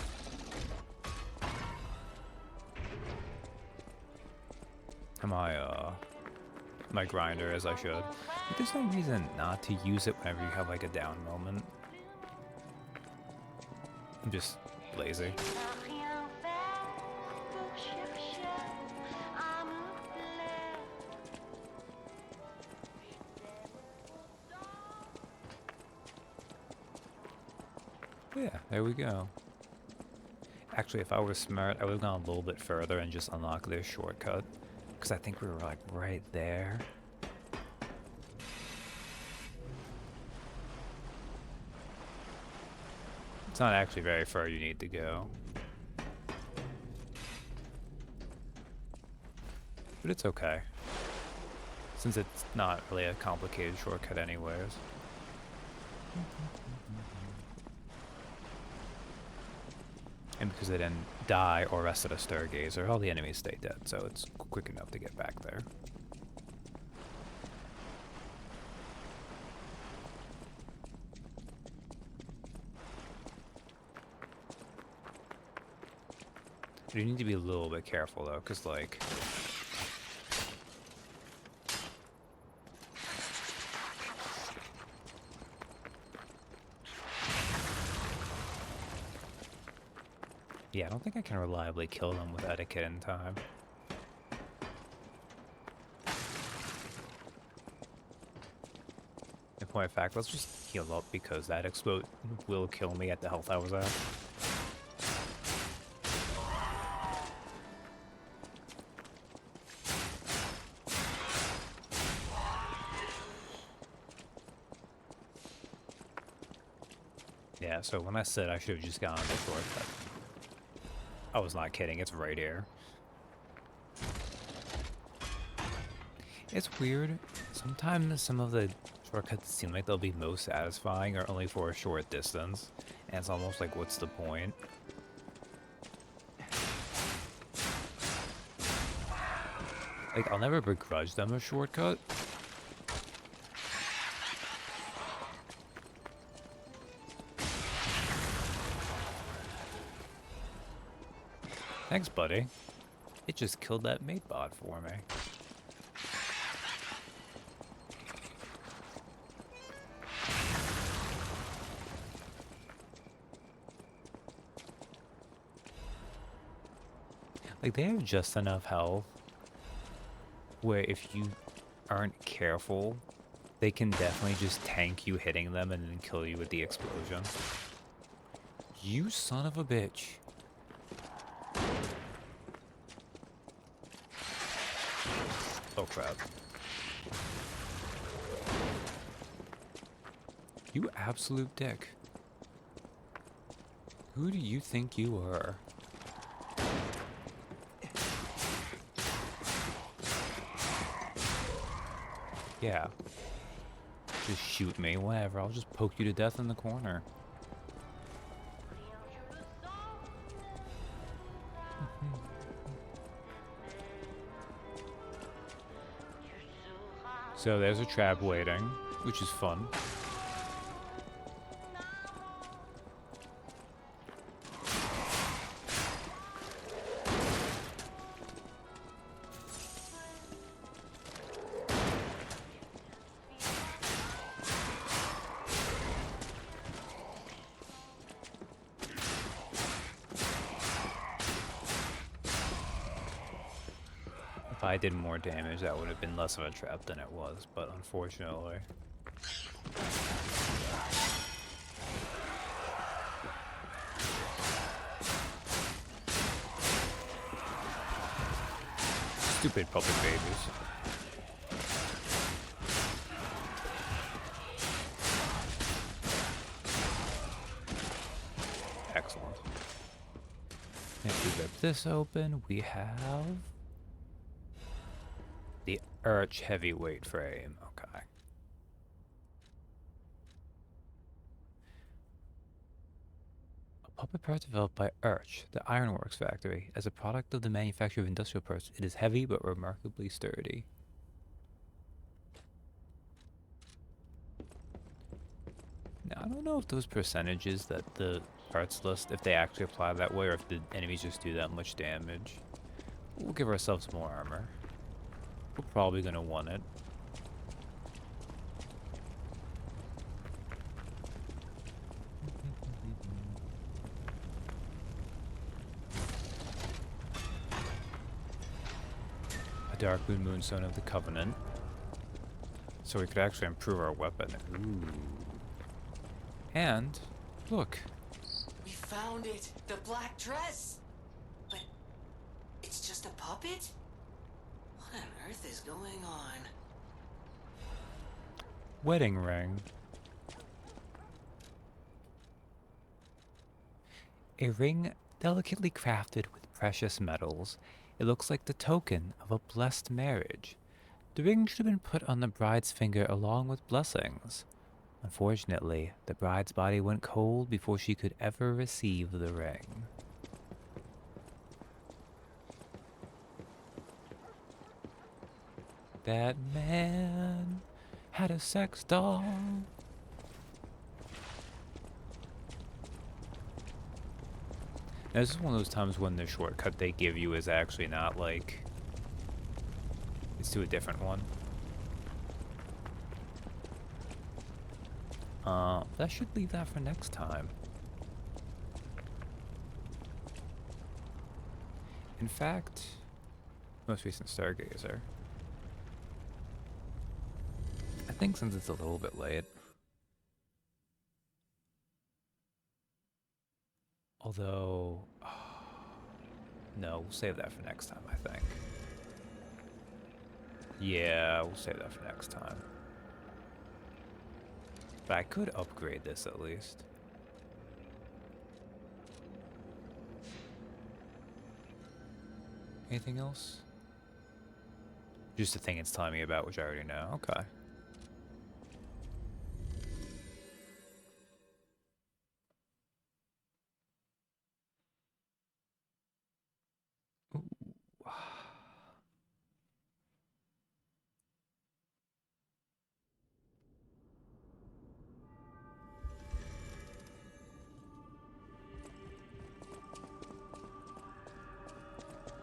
my grinder as I should. But there's no reason not to use it whenever you have like a down moment. I'm just lazy. Yeah, there we go. Actually, if I were smart, I would have gone a little bit further and just unlock this shortcut. Because I think we were like right there. It's not actually very far you need to go. But it's okay. since it's not really a complicated shortcut anyways. And because I didn't die or rest at a stargazer, all the enemies stay dead, so it's quick enough to get back there. You need to be a little bit careful though, because like... Yeah, I don't think I can reliably kill them with etiquette in time. In point of fact, let's just heal up because that explode will kill me at the health I was at. Yeah, so when I said I should have just gone on the shortcut, I was not kidding, it's right here. It's weird. Sometimes some of the shortcuts seem like they'll be most satisfying or only for a short distance. And it's almost like, what's the point? Like, I'll never begrudge them a shortcut. Thanks, buddy. It just killed that mate bot for me. Like, they have just enough health where if you aren't careful, they can definitely just tank you hitting them and then kill you with the explosion. You son of a bitch. Oh crap. You absolute dick. Who do you think you are? Yeah. Just shoot me, whatever. I'll just poke you to death in the corner. So there's a trap waiting, which is fun. If I did more damage, that would have been less of a trap than it was, but unfortunately. Stupid puppet babies. Excellent. If we rip this open, we have the Arch Heavyweight frame. Okay. A puppet part developed by Arch, the Ironworks factory. As a product of the manufacture of industrial parts, it is heavy but remarkably sturdy. Now, I don't know if those percentages that the parts list, if they actually apply that way, or if the enemies just do that much damage. We'll give ourselves more armor. We're probably going to want it. A Dark Moon Moonstone of the Covenant. So we could actually improve our weapon. Ooh. And, look. We found it! The black dress! But it's just a puppet? What on earth is going on? Wedding ring. A ring delicately crafted with precious metals. It looks like the token of a blessed marriage. The ring should have been put on the bride's finger along with blessings. Unfortunately, the bride's body went cold before she could ever receive the ring. That man had a sex doll. Now, this is one of those times when the shortcut they give you is actually not like... It's to a different one. That should leave that for next time. In fact, most recent Stargazer. I think since it's a little bit late. Although, no, we'll save that for next time, I think. Yeah, we'll save that for next time. But I could upgrade this at least. Anything else? Just the thing it's telling me about, which I already know. Okay.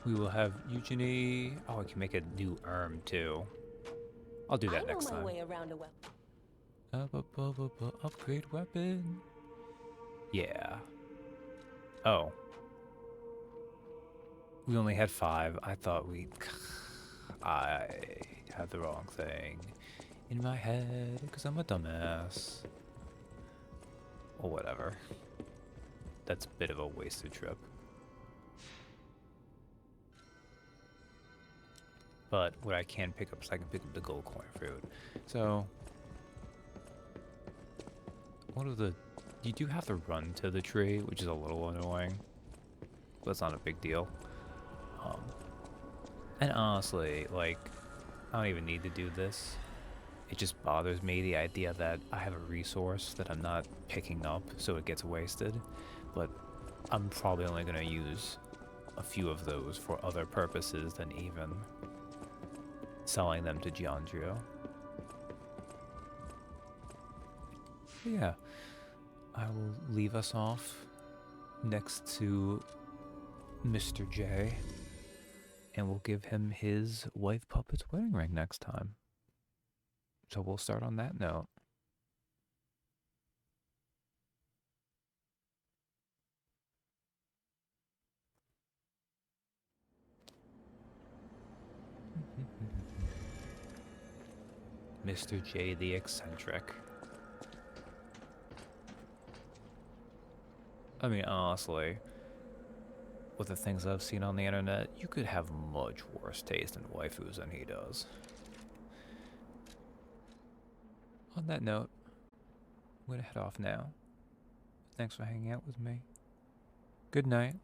We will have Eugenie. Oh, I can make a new too. I'll do that next time. I know my way around a weapon. Upgrade weapon. Yeah. Oh. We only had 5. I thought we... I had the wrong thing in my head because I'm a dumbass. Or whatever. That's a bit of a wasted trip. But what I can pick up is I can pick up the gold coin fruit. So, what are the... You do have to run to the tree, which is a little annoying. But it's not a big deal. And honestly, like, I don't even need to do this. It just bothers me, the idea that I have a resource that I'm not picking up, so it gets wasted. But I'm probably only going to use a few of those for other purposes than even selling them to Giandrio. Yeah, I will leave us off next to Mr. J, and we'll give him his wife puppet's wedding ring next time. So we'll start on that note. Mr. J the eccentric. I mean, honestly, with the things I've seen on the internet, you could have much worse taste in waifus than he does. On that note, I'm gonna head off now. Thanks for hanging out with me. Good night.